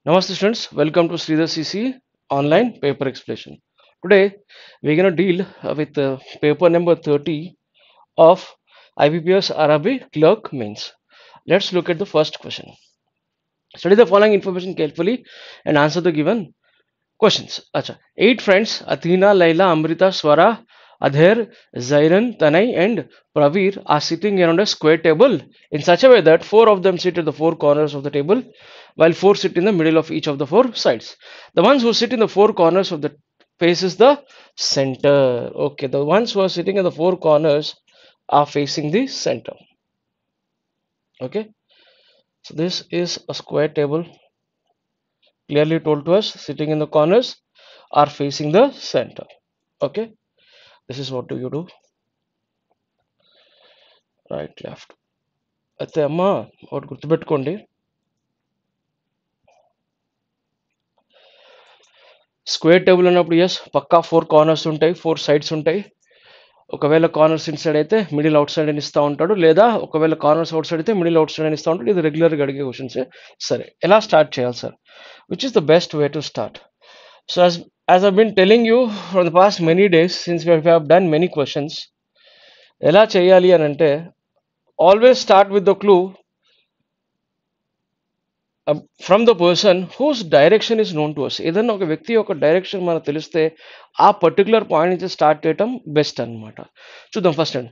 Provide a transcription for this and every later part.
Namaste students, welcome to Sridhar CC online paper explanation. Today we're going to deal with paper number 30 of IBPS Arabic Clerk Mains. Let's look at the first question. Study the following information carefully and answer the given questions. Acha. 8 friends Athena, Laila, Amrita, Swara, Adher, Zairan, Tanay and Pravir are sitting around a square table in such a way that 4 of them sit at the 4 corners of the table while 4 sit in the middle of each of the 4 sides. The ones who sit in the 4 corners of the faces the center. Okay, the ones who are sitting in the 4 corners are facing the center. Okay, so this is a square table clearly told to us sitting in the corners are facing the center. Okay, this is what do you do, right left. అయితే అమ్మ ఒకటి గుర్తుపెట్టుకోండి, square table అన్నప్పుడు yes పక్కా 4 corners ఉంటాయి, 4 sides ఉంటాయి. ఒకవేళ corners in side అయితే middle out side అని ఇస్తూ ఉంటాడు, లేదా ఒకవేళ కార్నర్స్ అవుట్ సైడ్ అయితే మిడిల్ అవుట్ సైడ్ అని ఇస్తూ ఉంటాడు. ఇది రెగ్యులర్గా అడిగే క్వశ్చన్స్. సరే, ఎలా స్టార్ట్ చేయాలి sir? Which is the best way to start? So as I've been telling you from the past many days since we have done many questions, ఎలా చేయాలి అని అంటే always start with the clue from the person whose direction is known to us. ఏదన్నా ఒక వ్యక్తి యొక్క direction మనకు తెలిస్తే ఆ పర్టికులర్ పాయింట్ నుంచి స్టార్ట్ చేయటం బెస్ట్ అనమాట. చూద్దాం first and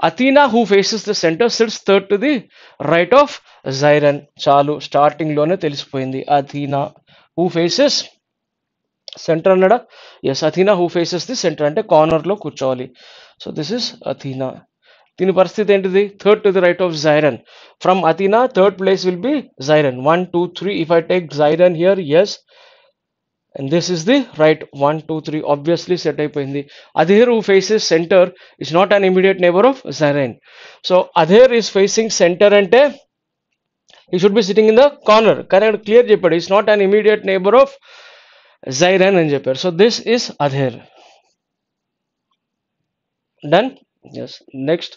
Athena who faces the centre sits third to the right of Zairan. చాలు, స్టార్టింగ్ లోనే తెలిసిపోయింది. అథీనా హూ ఫేసెస్ సెంటర్ అన్నాడా? Yes, Athena who faces the centre అంటే కార్నర్ లో కూర్చోవాలి. So this is Athena. దీని పరిస్థితి ఏంటిది? Third to the right of Zairan. From Athena third place will be Zairan. 1 2 3. If I take Zairan here, yes, and this is the right 1 2 3. obviously set అయిపోయింది. Adher who faces center is not an immediate neighbor of Zairan. So Adher is facing center అంటే he should be sitting in the corner. Correct, clear చెప్పాడు. is not an immediate neighbor of Zairan అని చెప్పారు. So this is Adher. Done? Yes. Next.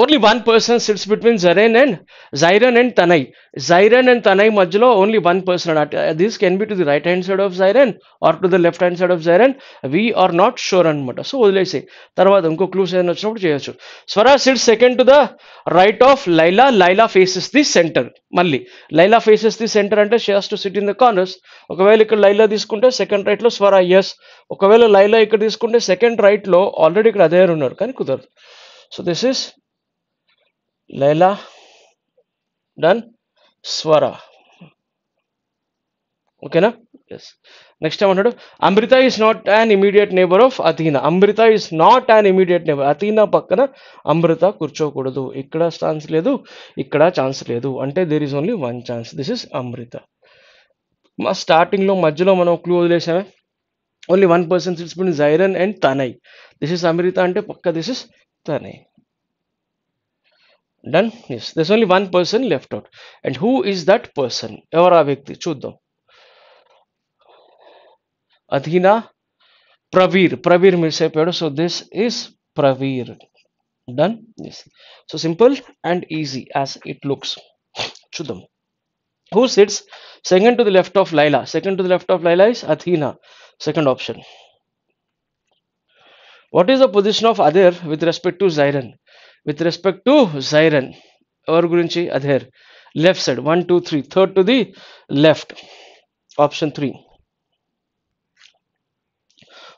Only one person sits between Zairan and Tanay. Zairan and Tanay మధ్యలో only one person. This can be to the right hand side of Zairan or to the left hand side of Zairan. We are not sure అనమాట. So వదిలేసి తర్వాత ఇంకో clues ఏదైనా వచ్చినప్పుడు చేయొచ్చు. Swara sits second to the right of Laila. Laila faces the centre. మళ్ళీ Laila faces the centre అంటే she has to sit in the corners. ఒకవేళ ఇక్కడ లైలా తీసుకుంటే సెకండ్ రైట్ లో స్వరా, ఎస్. ఒకవేళ లైలా ఇక్కడ తీసుకుంటే సెకండ్ రైట్ లో ఆల్రెడీ ఇక్కడ అదే ఉన్నారు, కానీ కుదరదు. So this is Laila, done. Swara. Okay na? Yes. Next time another. Amrita is not an immediate neighbor of Athena. Amrita is not an immediate neighbor. Athena pakkana Amrita కూర్చోకూడదు. ఇక్కడ chance లేదు, ఇక్కడ chance లేదు. అంటే there is only one chance. This is Amrita. మా starting లో మధ్యలో మనం clue వదిలేసామే. Only one person sits between Zairan and Tanay. This is Amrita అంటే పక్క this is Tanay. Done? Yes. There's only one person left out. And who is that person? ఎవరు ఆ వ్యక్తి? చూద్దాం. అథీనా, ప్రవీర్. ప్రవీర్ మిస్ అయిపోయాడు. So this is Praveer. Done? Yes. So simple and easy as it looks. చూద్దాం. Who sits second to the left of Laila? Second to the left of Laila is Athena. Second option. What is the position of Adher with respect to Zairan? With respect to Zairan, ఎవరి గురించి? Adher. Left side 1 2 3. Third to the left. Option 3.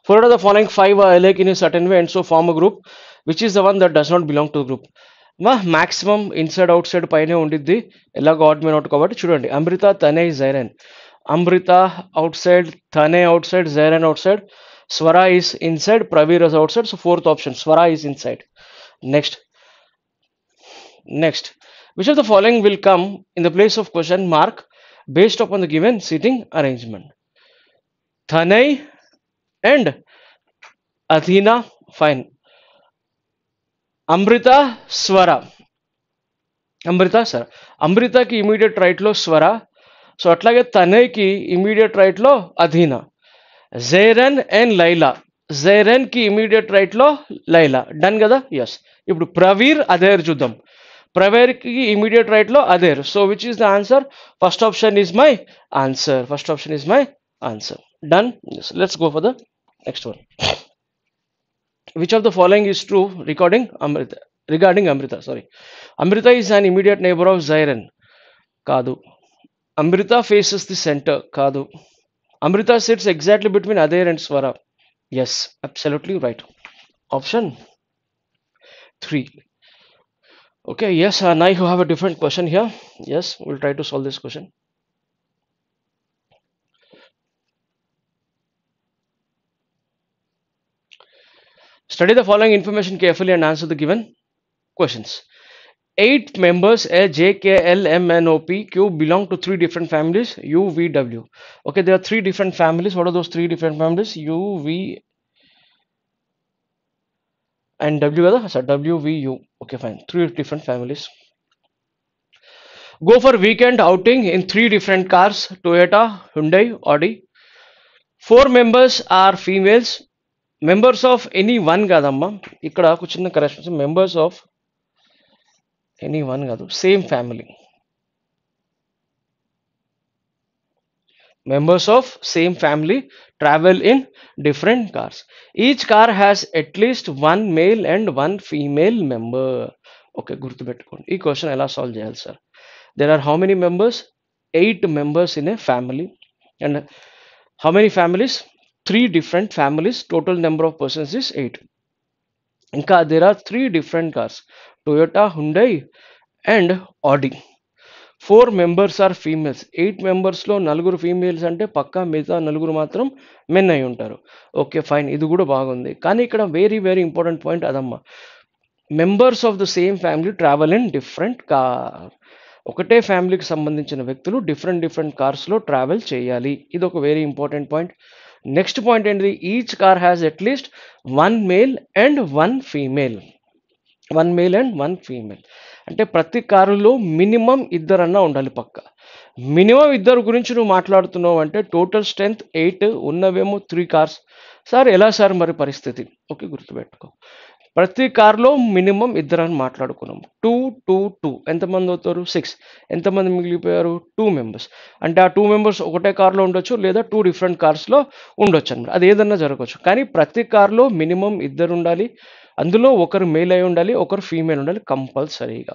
Four out of the following 5 are alike in a certain way and so form a group. Which is the one that does not belong to the group? Maximum inside outside పైనే ఉండిద్ది, ఎలాగో odd men out కాబట్టి. చూడండి, Amrita, Tanay, Zairan. Amrita outside, Tanay outside, Zairan outside. Swara is inside, Pravir is outside. So fourth option, Swara is inside. Next. Which of the following will come in the place of question mark based upon the given seating arrangement? Thanai and Athena, fine. Amrita, Swara. Amrita, sir. Amrita ki immediate right lo Swara. So atlage Tanai ki immediate right lo Athena. Zairan and Laila. Zairan కి immediate right లో Laila. Done కదా? Yes. ఇప్పుడు ప్రవీర్, అధేర్ చూద్దాం. Praver ki immediate right lo other. So which is the answer? First option is my answer. First option is my answer. Done. Yes. Let's go for the next one. Which of the following is true regarding Amrita? Sorry. Amrita is an immediate neighbor of Zairan. Kadu. Amrita faces the center. Kadu. Amrita sits exactly between Adair and Swara. Yes, absolutely right. Option 3. Okay, yes, now you have a different question here. Yes, we'll try to solve this question. Study the following information carefully and answer the given questions. 8 members A, J, K, L, M, N, O, P, Q belong to 3 different families U, V, W. Okay, there are 3 different families. What are those 3 different families? U, V, and W. So W, V, U. Okay, fine. 3 different families. Go for weekend outing in 3 different cars Toyota, Hyundai, Audi. 4 members are females. Members of any one కాదమ్మా ఇక్కడ ఒక చిన్న correction members of any one కాదు same family. Members of same family travel in different cars. Each car has at least one male and one female member. Okay, గుర్తుపెట్టుకోండి ఈ question ఎలా solve చేయాలి sir? There are how many members? 8 members in a family. And how many families? 3 different families. Total number of persons is 8. Inka there are 3 different cars Toyota, Hyundai, and Audi. 4 members are females. 8 members లో నలుగురు females అంటే పక్కా మిగతా నలుగురు మాత్రం men అయి ఉంటారు. Okay fine, ఇది కూడా బాగుంది. కానీ ఇక్కడ వెరీ వెరీ ఇంపార్టెంట్ పాయింట్ అదమ్మా. Members of the same family travel in different car. ఒకటే ఫ్యామిలీకి సంబంధించిన వ్యక్తులు డిఫరెంట్ డిఫరెంట్ కార్స్లో ట్రావెల్ చేయాలి. ఇది ఒక very important point. Next point ఏంటిది? Each car has at least 1 male and 1 female. 1 male and 1 female అంటే ప్రతి కారులో మినిమం ఇద్దరన్నా ఉండాలి పక్క. మినిమం ఇద్దరు గురించి నువ్వు మాట్లాడుతున్నావు అంటే టోటల్ స్ట్రెంత్ 8, ఉన్నవేమో 3 కార్స్. సార్ ఎలా సార్ మరి పరిస్థితి? ఓకే, గుర్తుపెట్టుకో. ప్రతి కార్లో మినిమం ఇద్దరని మాట్లాడుకున్నాం. 2, 2, 2 ఎంతమంది అవుతారు? 6. ఎంతమంది మిగిలిపోయారు? 2 members. అంటే ఆ 2 members ఒకటే కార్లో ఉండొచ్చు లేదా 2 different కార్స్లో ఉండొచ్చు అనమాట. అది ఏదన్నా జరగవచ్చు. కానీ ప్రతి కార్లో మినిమం ఇద్దరు ఉండాలి. అందులో ఒకరు మేల్ అయి ఉండాలి, ఒకరు ఫీమేల్ ఉండాలి కంపల్సరీగా.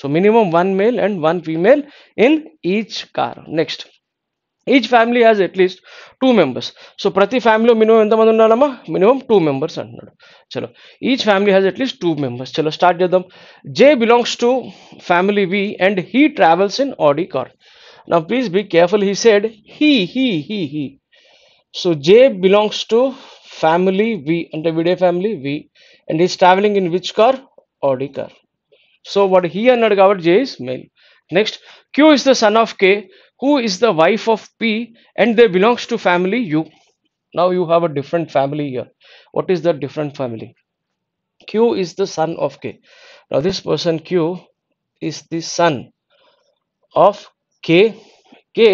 So minimum 1 male and 1 female in each car. Next, each family has at least 2 members. So ప్రతి ఫ్యామిలీలో మినిమం ఎంతమంది ఉండాలమ్మా? మినిమం 2 members అంటున్నాడు. చలో, each family has at least 2 members. చలో స్టార్ట్ చేద్దాం. J belongs to family V and he travels in Audi car. Now please be careful. He said he. So J belongs to family V and everyday family V, and he's traveling in which car? Audi car. So what he అన్నాడు కాబట్టి J is male. Next, Q is the son of K, who is the wife of P, and they belongs to family U. Now you have a different family here. What is the different family? Q is the son of K. Now this person Q is the son of K. K,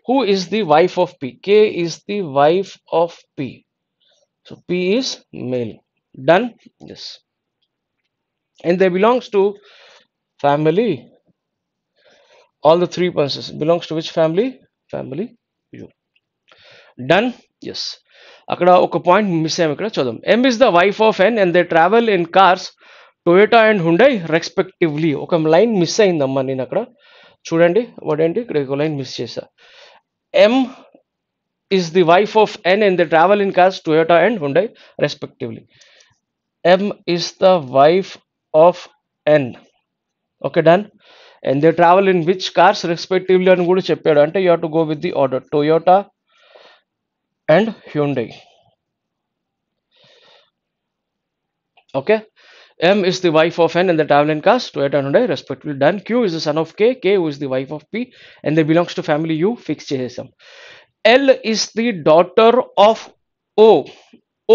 who is the wife of P? K is the wife of P. So P is male. Done? Yes. And they belongs to family. All the 3 persons belongs to which family? Family U. Done? Yes. అక్కడ ఒక point miss అయ్యాము. ఇక్కడ చూద్దాం. M is the wife of N and they travel in cars Toyota and Hyundai respectively. ఒక line miss అయిందమ్మా నేను అక్కడ. చూడండి వాడేంటి ఇక్కడ ఒక లైన్ మిస్ చేశా. M is the wife of N and they travel in cars Toyota and Hyundai respectively. M is the wife of N. Okay, done. And they travel in which cars respectively అని కూడా చెప్పాడు. అంటే you have to go with the order Toyota and Hyundai. Okay. M is the wife of N and they travel in cars Toyota and Hyundai respectively. Done. Q is the son of K. K who is the wife of P and they belongs to family U. Fix చేసేసాం. L is the daughter of O.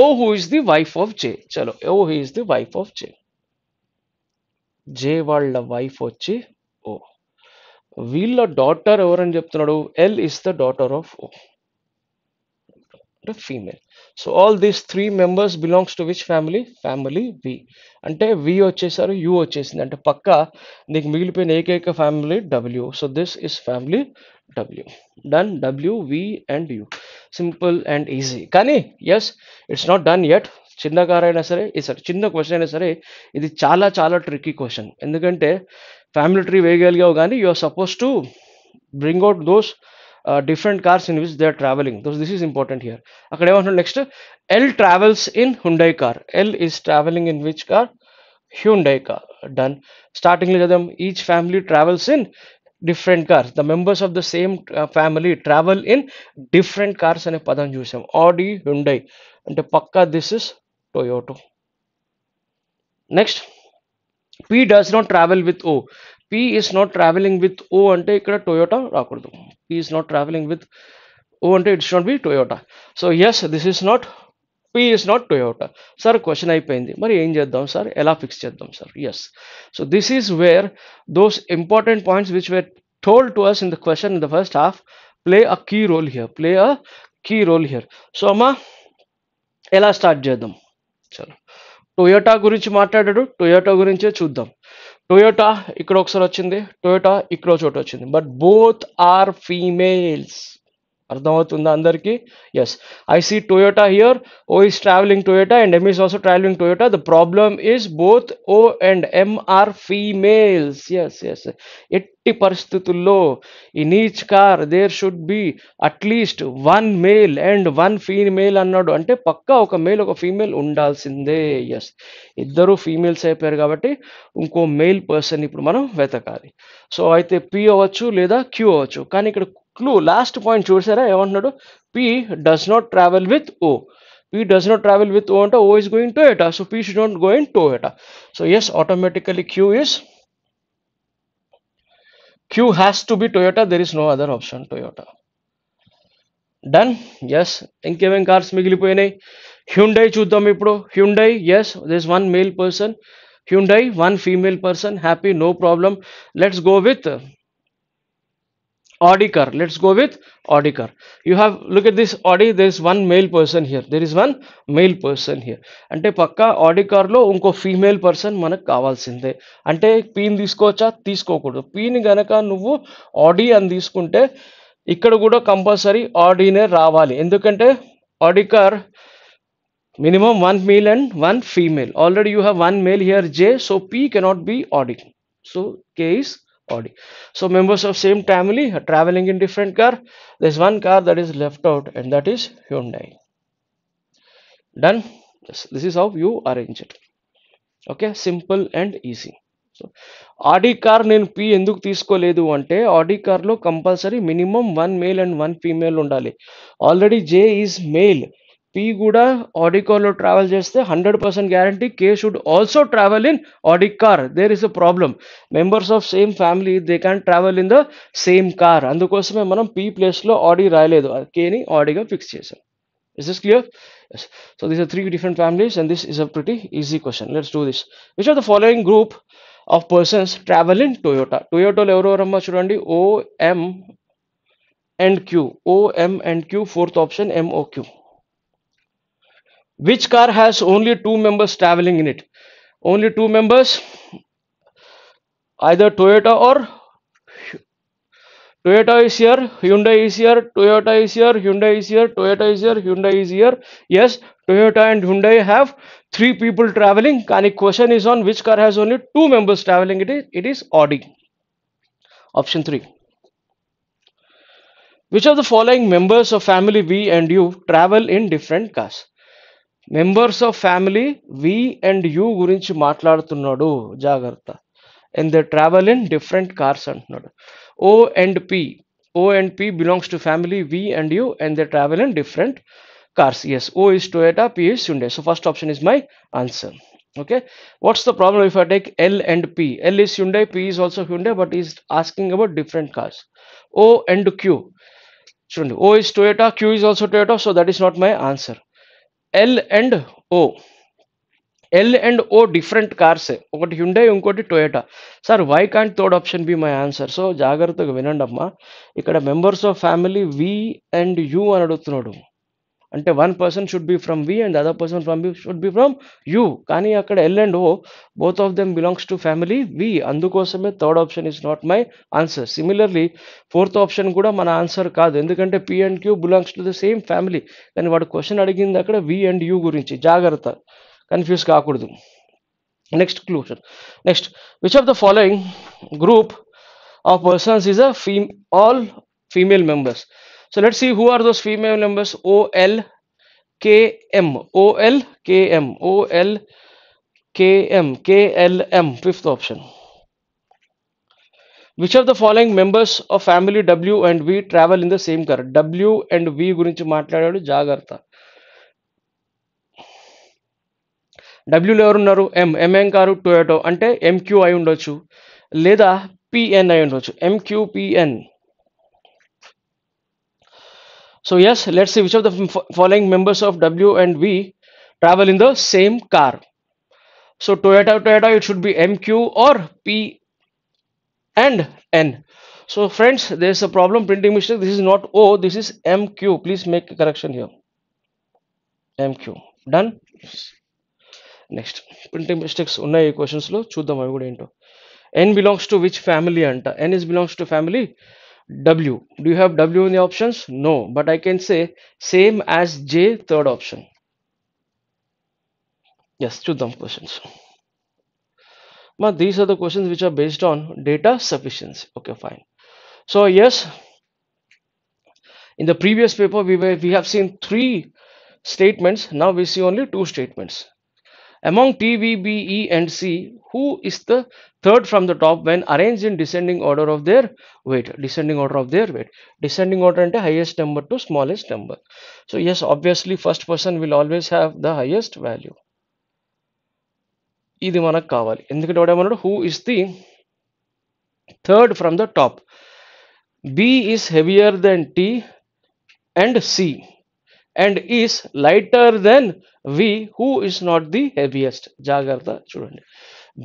O who is the wife of J. చలో, O who is the wife of J. J వాళ్ళ wife వచ్చి O. వీళ్ళ daughter ఎవరని చెప్తున్నాడు? L is the daughter of O. అంటే female. So all these three members belongs to which family? Family V. అంటే V వచ్చేసారు, you వచ్చేసింది, అంటే పక్క నీకు మిగిలిపోయిన ఏకైక family W. So this is family W. Done. W, V and U. Simple and easy. కానీ yes, it's not done yet. చిన్న కార్ అయినా సరే, సారీ చిన్న క్వశ్చన్ అయినా సరే, ఇది చాలా చాలా ట్రిక్కీ క్వశ్చన్. ఎందుకంటే ఫ్యామిలీ ట్రీ వేయగలిగావు కానీ you are suppose to bring out those different cars in which they are traveling. Those, this is important here. అక్కడ ఏమంటున్నాడు next? L travels in Hyundai car. L is traveling in which car? Hyundai car. Done. Starting లో చదివాం, each family travels in different cars. The members of the same family travel in different cars అనే పదం చూసాం. Audi, Hyundai అంటే పక్కా this is Toyota. Next, P does not travel with O. P is not traveling with O అంటే ఇక్కడ Toyota రాకూడదు. P is not traveling with O అంటే it should not be Toyota. So yes, this is not, P is not Toyota. Sir question అయిపోయింది, మరి ఏం చేద్దాం sir, ఎలా fix చేద్దాం sir? Yes, so this is where those important points which were told to us in the question in the first half play a key role here. Play a key role here. So అమ్మా, ఎలా start చేద్దాం? చలో, Toyota గురించి మాట్లాడాడు, Toyota గురించే చూద్దాం. Toyota ఇక్కడ ఒకసారి వచ్చింది, టొయోటా ఇక్కడ చోట వచ్చింది, బట్ బోత్ ఆర్ ఫీమేల్స్. అర్థమవుతుందా అందరికీ? Yes, I see Toyota here. O is travelling Toyota and M is also travelling Toyota. The problem is both O and M are females. Yes yes, ఎట్టి పరిస్థితుల్లో in each car there should be at least one male and one female అన్నాడు, అంటే పక్కా ఒక male ఒక female ఉండాల్సిందే. Yes, ఇద్దరు females అయిపోయారు కాబట్టి ఇంకో మేల్ పర్సన్ ఇప్పుడు మనం వెతకాలి. సో అయితే పి అవ్వచ్చు లేదా క్యూ అవ్వచ్చు, కానీ ఇక్కడ క్లూ లాస్ట్ పాయింట్ చూసారా ఏమంటున్నాడు? P does not travel with O. P does not travel with O అంటే O is going Toyota, so P should not go in Toyota. So yes, automatically Q has to be Toyota. There is no other option, Toyota. Done. Yes, ఇంకేమేం cars మిగిలిపోయినాయి? Hyundai చూద్దాం ఇప్పుడు. Hyundai, yes, there is one male person. Hyundai, one female person. Happy, no problem. Let's go with Audi car. Let's go with Audi car. You have, look at this Audi. There is one male person here. There is one male person here. అంటే పక్కా ఆడి కార్లో ఇంకో female person మనకు కావాల్సిందే. అంటే పీని తీసుకోవచ్చా? తీసుకోకూడదు. పీని గనక నువ్వు ఆడి అని తీసుకుంటే ఇక్కడ కూడా కంపల్సరీ ఆడీనే రావాలి. ఎందుకంటే Audi car minimum one male and one female. Already you have one male here, J, so P cannot be Audi. So K is Audi. So members of same family are traveling in different car. There's one car that is left out and that is Hyundai. Done. This is how you arrange it. Okay, simple and easy. So Audi car నేను P ఎందుకు తీసుకోలేదు అంటే Audi కార్లో compulsory minimum one male and one female ఉండాలి. Already J is male. P కూడా Audi కార్లో travel చేస్తే 100% guarantee K should also travel in Audi car. There is a problem, members of same family they can travel in the same car. అందుకోసమే మనం P ప్లేస్లో Audi రాయలేదు, కేని ఆడిగా fix చేసాం. Is this clear? Yes. So these are three different families and this is a pretty easy question. Let's do this. Which of the following group of persons travel in Toyota? Toyota lo ఎవరెవరమ్మా చూడండి, O, M and Q. O, M and Q. Fourth option, M, O, Q. Which car has only two members traveling in it? Only two members, either Toyota or Toyota is here, Hyundai is here, Toyota is here, Hyundai is here, Toyota is here, Hyundai is here. Yes, Toyota and Hyundai have three people traveling. Kani question is on which car has only two members traveling. It is Audi. Option 3. Which of the following members of family V and U travel in different cars? Members of family V and U గురించి మాట్లాడుతున్నాడు, జాగ్రత్త. And they travel in different cars అంటున్నాడు. O and P belongs to family V and U and they travel in different cars. Yes, O is Toyota, P is Hyundai. So first option is my answer. Okay, what's the problem if I take L and P? L is Hyundai, P is also Hyundai, but he's asking about different cars. O and Q, O is Toyota, Q is also Toyota, so that is not my answer. L and O, L and O different cars, ఒకటి Hyundai ఇంకోటి Toyota. Sir why can't third option be my answer? So జాగ్రత్తగా వినండి అమ్మా, ఇక్కడ members of family V and U అని అడుగుతున్నాడు. అంటే one person should be from V and other person from B should be from U. కానీ అక్కడ L and O both of them belongs to family V. అందుకోసమే third option is not my answer. Similarly fourth option కూడా మన answer కాదు, ఎందుకంటే P and Q belongs to the same family. కానీ వాడు question అడిగింది అక్కడ వి అండ్ యూ గురించి. జాగ్రత్త, కన్ఫ్యూజ్ కాకూడదు. నెక్స్ట్ క్లూషన్. Next, which of the following group of persons is a all female members. So let's see who are those female members. OLKM, OLKM, OLKM, KLM, fifth option. Which of the following members of family W and V travel in the same car? W and V గురించి మాట్లాడాడు, జాగ్రత్త. డబ్ల్యూలో ఎవరున్నారు? MM car Toyota అంటే MQ అయి ఉండొచ్చు, లేదా PN అయి ఉండొచ్చు. ఎంక్యూపిఎన్. So yes, let's see which of the following members of W and V travel in the same car. So Toyota, it should be MQ or P and N. So friends, there is a problem, printing mistake. This is not O, this is MQ. Please make a correction here. MQ. Done. Next, printing mistakes ఉన్నాయి questions లో, చూద్దాం అవి కూడా ఏంటో. N belongs to which family అంట? N is belongs to family W. Do you have W in the options? No, but I can say same as J, third option. Yes, చూద్దాం questions. But these are the questions which are based on data sufficiency. Okay, fine. So yes, in the previous paper we have seen 3 statements. Now we see only 2 statements. Among T, V, B, E and C, who is the third from the top when arranged in descending order of their weight? Descending order of their weight. Descending order ante highest number to smallest number. So yes, obviously first person will always have the highest value. ఇది మనకు కావాలి, ఎందుకంటే వాడు ఏమన్నాడు, who is the third from the top. B is heavier than T and C and is lighter than V, who is not the heaviest. జాగ్రత్త చూడండి.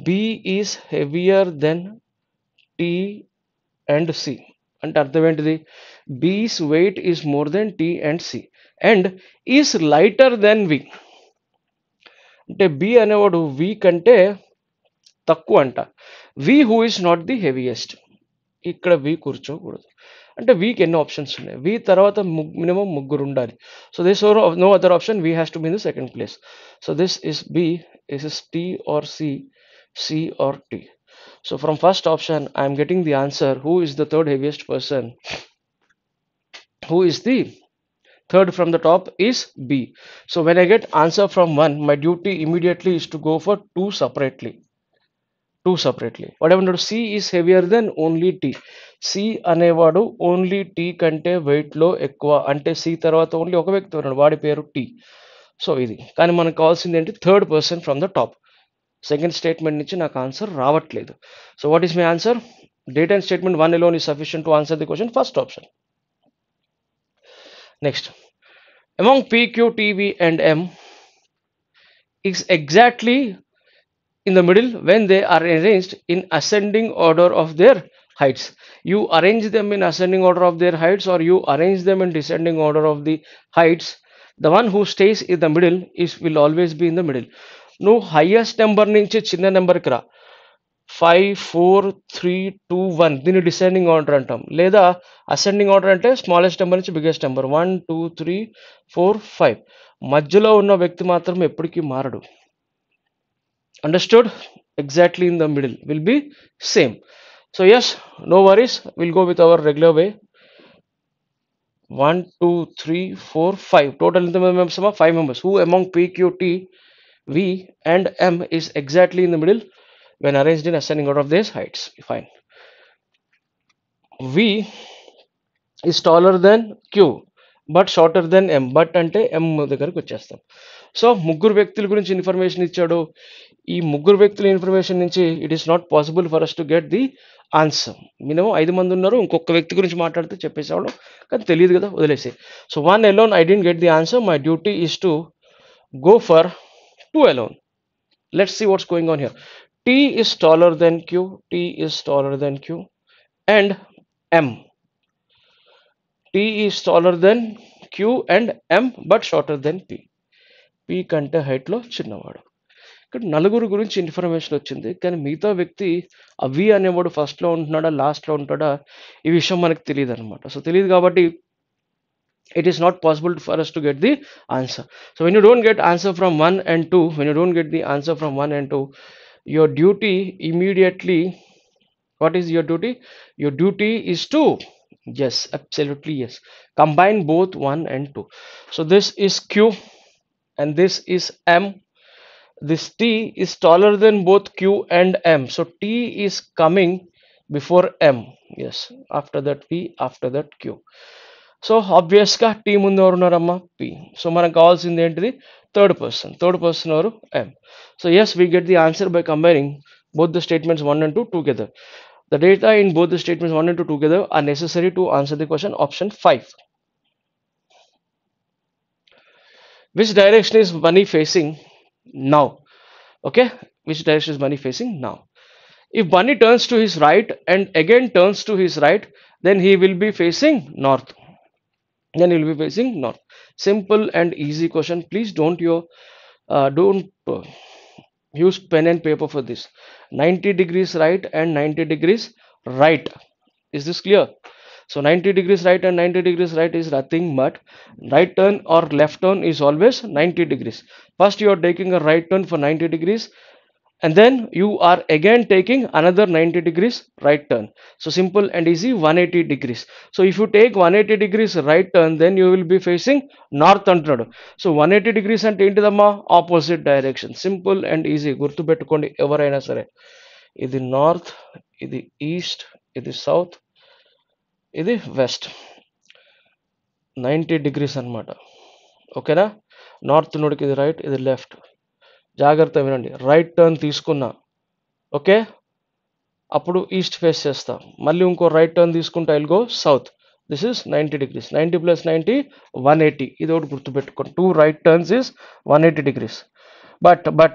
B is heavier than T and C అంటే అర్థం ఏంటిది? B's weight is more than T and C and is lighter than V. అంటే B అనేవాడు V కంటే తక్కువ అంట. V who is not the heaviest. ఇక్కడ V కూర్చోకూడదు. అంటే వీకి ఎన్ని ఆప్షన్స్ ఉన్నాయి? V తర్వాత మినిమం ముగ్గురు ఉండాలి. So this no other option, V has to be in the second place. So this is B, this is T or C, C or T. So from first option I am getting the answer, who is the third heaviest person? Who is the third from the top is B. So when I get answer from 1, my duty immediately is to go for 2 separately. Whatever, C is heavier than only T. C అనేవాడు only T కంటే wait లో ఎక్కువ, అంటే C తర్వాత only ఒక వ్యక్తి ఉన్నాడు, వాడి పేరు T. సో ఇది, కానీ మనకు కావాల్సింది ఏంటి? Third person from the top. Second statement నుంచి నాకు ఆన్సర్ రావట్లేదు. So what is my answer? Date and statement 1 alone is sufficient to answer the question, first option. Next, among P, Q, T, V and M is exactly in the middle when they are arranged in ascending order of their heights. You arrange them in ascending order of their heights or you arrange them in descending order of the heights. The one who stays in the middle will always be in the middle. నువ్వు highest number నుంచి చిన్న నెంబర్కి రా. 5, 4, 3, 2, 1, దీన్ని descending order అంటాం. లేదా ascending order అంటే smallest number నుంచి బిగ్గెస్ట్ నెంబర్, 1, 2, 3, 4, 5. మధ్యలో ఉన్న వ్యక్తి మాత్రం ఎప్పటికీ మారడు. Understood? Exactly in the middle will be same. So yes, no worries, we'll go with our regular way. 1, 2, 3, 4, 5. Total members are 5 members. Who among P, Q, T, V and M is exactly in the middle when arranged in ascending order of these heights? Fine. V is taller than Q but shorter than M. But అంటే M దగ్గరకు వచ్చేస్తాం. So ముగ్గురు వ్యక్తుల గురించి information ఇచ్చాడు. ఈ ముగ్గురు వ్యక్తుల ఇన్ఫర్మేషన్ నుంచి it is not possible for us to get the answer. Minimum 5 మంది ఉన్నారు, ఇంకొక వ్యక్తి గురించి మాట్లాడితే చెప్పేసేవాడు, కానీ తెలియదు కదా, వదిలేసి. So 1 alone I didn't get the answer. My duty is to go for 2 alone. Let's see what's going on here. T is taller than Q, T is taller than Q and M. T is taller than Q and M but shorter then P. P కంటే హైట్లో చిన్నవాడు. ఇక్కడ నలుగురు గురించి information వచ్చింది, కానీ మిగతా వ్యక్తి ఆ వి అనేవాడు ఫస్ట్లో ఉంటున్నాడా లాస్ట్లో ఉంటాడా ఈ విషయం మనకు తెలియదు అనమాట. సో తెలియదు కాబట్టి it is not possible for us to get the answer. So when you don't get answer from 1 and 2, when you don't get the answer from 1 and 2, your duty immediately, what is your duty? Your duty is to, yes, absolutely yes, combine both 1 and 2. So this is q and this is m. This t is taller than both q and m, so t is coming before m. Yes, after that p, after that q. So ఆబ్వియస్గా tea ముందు ఎవరు ఉన్నారమ్మా? P. So మనకు కావాల్సింది ఏంటిది? Third person. Third person ఎవరు? M. So yes, we get the answer by combining both the statements 1 and 2 together. The data in both the statements 1 and 2 together are necessary to answer the question. Option 5. Which direction is money facing now? Okay, which direction is money facing now? If Bunny turns to his right and again turns to his right, then he will be facing north. Then he will be facing north. Simple and easy question. Please don't use pen and paper for this. 90 degrees right and 90 degrees right. Is this clear? So 90 degrees right and 90 degrees right is nothing but right turn or left turn is always 90 degrees. First you are taking a right turn for 90 degrees, and then you are again taking another 90 degrees right turn. So simple and easy, 180 degrees. So if you take 180 degrees right turn, then you will be facing north అంటున్నాడు. So 180 degrees అంటే ఏంటిదమ్మా? Opposite direction. Simple and easy, గుర్తుపెట్టుకోండి ఎవరైనా సరే. ఇది north, ఇది east, ఇది south, ఇది వెస్ట్. 90 degrees అనమాట. ఓకేనా? నార్త్ నోడికి ఇది రైట్, ఇది లెఫ్ట్. జాగ్రత్త వినండి. రైట్ టర్న్ తీసుకున్నా, ఓకే, అప్పుడు ఈస్ట్ ఫేస్ చేస్తా. మళ్ళీ ఇంకో రైట్ టర్న్ తీసుకుంటా, I'll go south. This is 90 degrees. 90 plus 90, 180. ఇది ఒకటి గుర్తుపెట్టుకోండి. 2 right turns is 180 degrees. But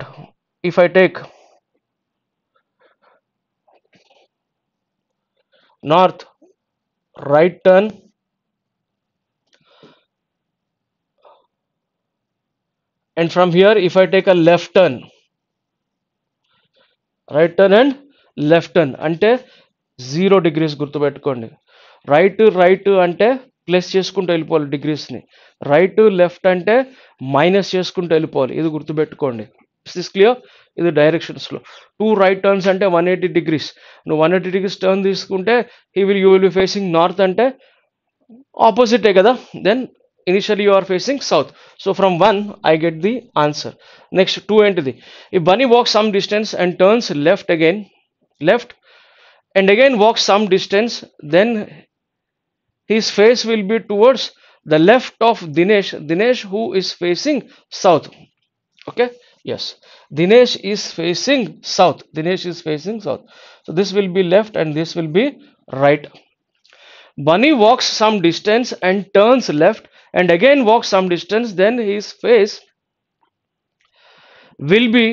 if I take north, right turn, and from here if I take a left turn, right turn and left turn అంటే 0 degrees గుర్తుపెట్టుకోండి. Right అంటే plus చేసుకుంటూ వెళ్ళిపోవాలి డిగ్రీస్ని, right left అంటే minus చేసుకుంటూ వెళ్ళిపోవాలి. ఇది గుర్తుపెట్టుకోండి. Is clear? ఇది డైరెక్షన్స్లో 2 right turns అంటే 180 degrees. నువ్వు 180 degrees టర్న్ తీసుకుంటే you will be facing north అంటే ఆపోజిటే కదా. దెన్ initially you are facing south. So from 1 I get the answer. Next 2 ఏంటిది? If Bunny walks some distance and turns left and again walks some distance, then his face will be towards the left of Dinesh who is facing south. Okay, yes, Dinesh is facing south. So this will be left and this will be right. Bunny walks some distance and turns left and again walks some distance, then his face will be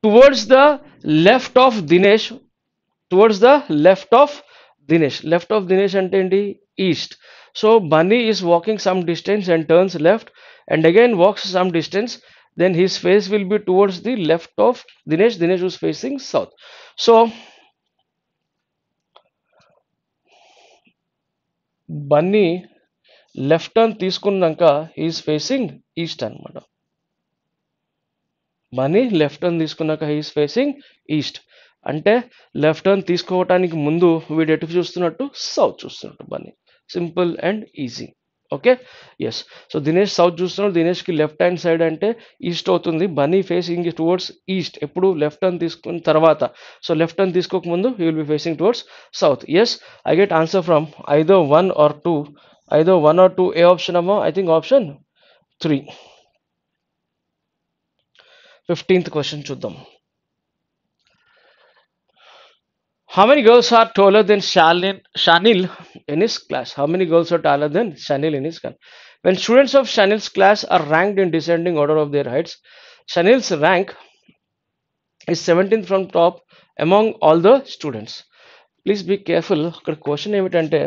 towards the left of Dinesh. Left of Dinesh ante enti? East. So Bunny is walking some distance and turns left and again walks some distance, then his face will be towards the left of Dinesh who is facing south. So Bunny left turn తీసుకున్నాక he is facing east అనమాట. Bunny left turn తీసుకున్నాక he is facing east అంటే left turn తీసుకోవటానికి ముందు వీడు ఎటు చూస్తున్నట్టు? South చూస్తున్నట్టు Bunny. Simple and easy. Okay, yes. So Dinesh south చూస్తున్నాడు, దినేష్కి లెఫ్ట్ హ్యాండ్ సైడ్ అంటే ఈస్ట్ అవుతుంది. బన్నీ ఫేసింగ్ టువర్డ్స్ ఈస్ట్ ఎప్పుడు? లెఫ్ట్ టర్న్ తీసుకున్న తర్వాత. సో లెఫ్ట్ టర్న్ తీసుకోకముందు he will be facing towards south. Yes, I get answer from either 1 or 2. Either 1 or 2. A option amma, I think option 3. 15th question chuddam. How many girls are taller than Shanil in his class? How many girls are taller than Shanil in his class? When students of Shanil's class are ranked in descending order of their heights, Shanil's rank is 17th from top among all the students. Please be careful. Question ఏమిటంటే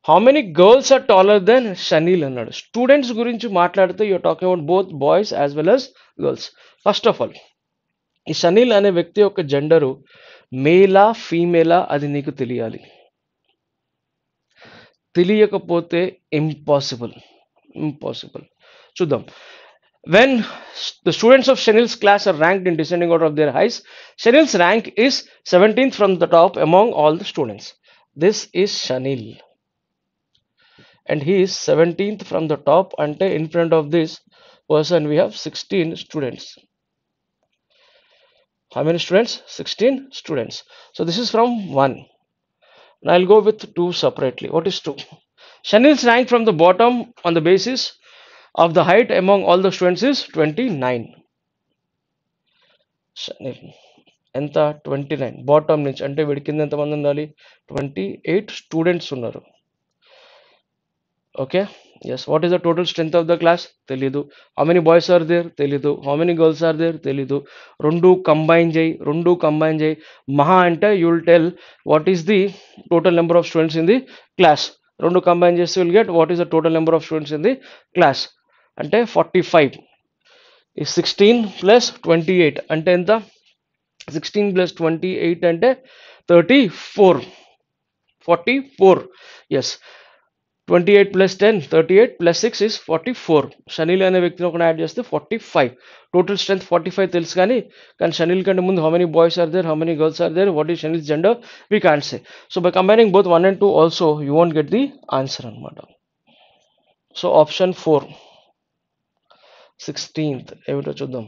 how many girls are taller then Shaneel అన్నాడు. Students గురించి మాట్లాడితే you're talking about both boys as well as girls. First of all, ఈ షనీల్ అనే వ్యక్తి యొక్క gender మేలా ఫీమేలా అది నీకు తెలియాలి. తెలియకపోతే ఇంపాసిబుల్, ఇంపాసిబుల్. చూద్దాం. When the students of Shanil's class are ranked in descending order of their heights, Shanil's rank is 17th from the top among all the students. This is Shanil, and he is 17th from the top. Ante in front of this person we have 16 students. How many students? 16 students. So this is from 1. Now I'll go with 2 separately. What is 2? Shanil's rank from the bottom on the basis of the height among all the students is 29. Shanil ఎంత 29 bottom నుంచి, అంటే వీడి కింద ఎంతమంది ఉండాలి? 28 students ఉన్నారు. Okay, yes. What is the total strength of the class? తెలీదు. How many boys are there? తెలీదు. How many girls are there? తెలీదు. రెండు కంబైన్ చేయి. మహా అంటే you will tell what is the total number of students in the class. రెండు combine చేస్తే will get what is the total number of students in the class. అంటే 45. ఈ 16 plus 28 అంటే ఎంత? 16 plus 28 అంటే 34. 44. Yes. 28 plus 10, 38 plus 6 is 44. Shaneel అనే వ్యక్తిని ఒకటి యాడ్ చేస్తే 45. టోటల్ స్ట్రెంత్ 45 తెలుసు, కానీ షనీల్ కంటే ముందు how many boys are there, how many girls are there, what is Shaneel's gender, we can't say. So by combining both 1 and 2 also you won't get the answer అనమాట. So option 4 16th ఏమిటో చూద్దాం.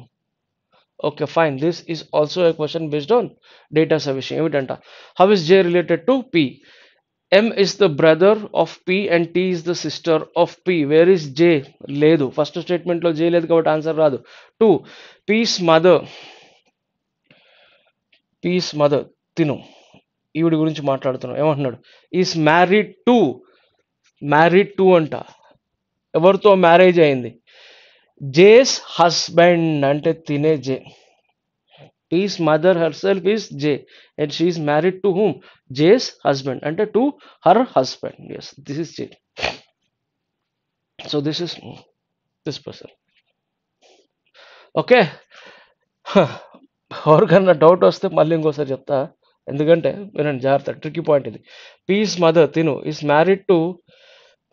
Okay, fine. This is also a question based on data submission. ఏమిటంట? How is J related to P? M is the brother of P and T is the sister of P. Where is J? లేదు. First statement లో J లేదు కాబట్టి answer రాదు. 2. P's mother తిను, ఈవిడి గురించి మాట్లాడుతున్నాం. ఏమంటున్నాడు? ఈస్ మ్యారీడ్ టు అంట. ఎవరితో మ్యారేజ్ అయింది? జేస్ హస్బెండ్ అంటే తినే జే. P's mother herself is J and she is married to whom? J's husband. Ante to her husband. Yes, this is J. So this is this person. Okay, ఎవరికన్నా doubt వస్తే మళ్ళీ ఇంకోసారి చెప్తా, ఎందుకంటే వినండి జాగ్రత్త, ట్రికీ పాయింట్ ఇది. పీస్ మదర్ తిను ఈస్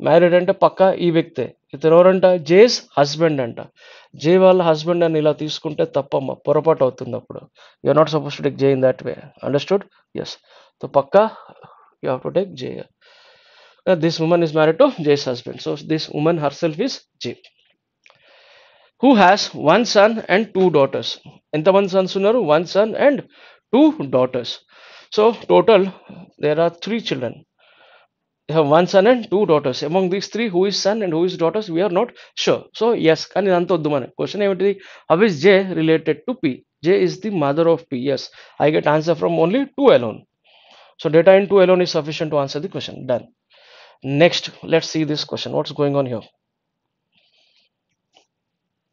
మ్యారీడ్ అంటే పక్క ఈ వ్యక్తే. ఇతను ఎవరంట? జేస్ హస్బెండ్ అంట. జే వాళ్ళ హస్బెండ్ అని ఇలా తీసుకుంటే తప్పమ్మ, పొరపాటు అవుతుంది. అప్పుడు you are not supposed to take J in that way. Understood? Yes. So పక్క you have to take J. This women is married to J's husband. So this women herself is J. Who has 1 son and 2 daughters. ఎంతమంది sons ఉన్నారు? 1 son and 2 daughters. So total there are 3 children. They have 1 son and 2 daughters. Among these 3, who is son and who is daughters, we are not sure. So yes, కానీ ఇదంతా వద్దు మన question ఏమిటి? How is J related to P? J is the mother of P. Yes, I get answer from only 2 alone. So data in 2 alone is sufficient to answer the question. Done. Next, let's see this question. What's going on here?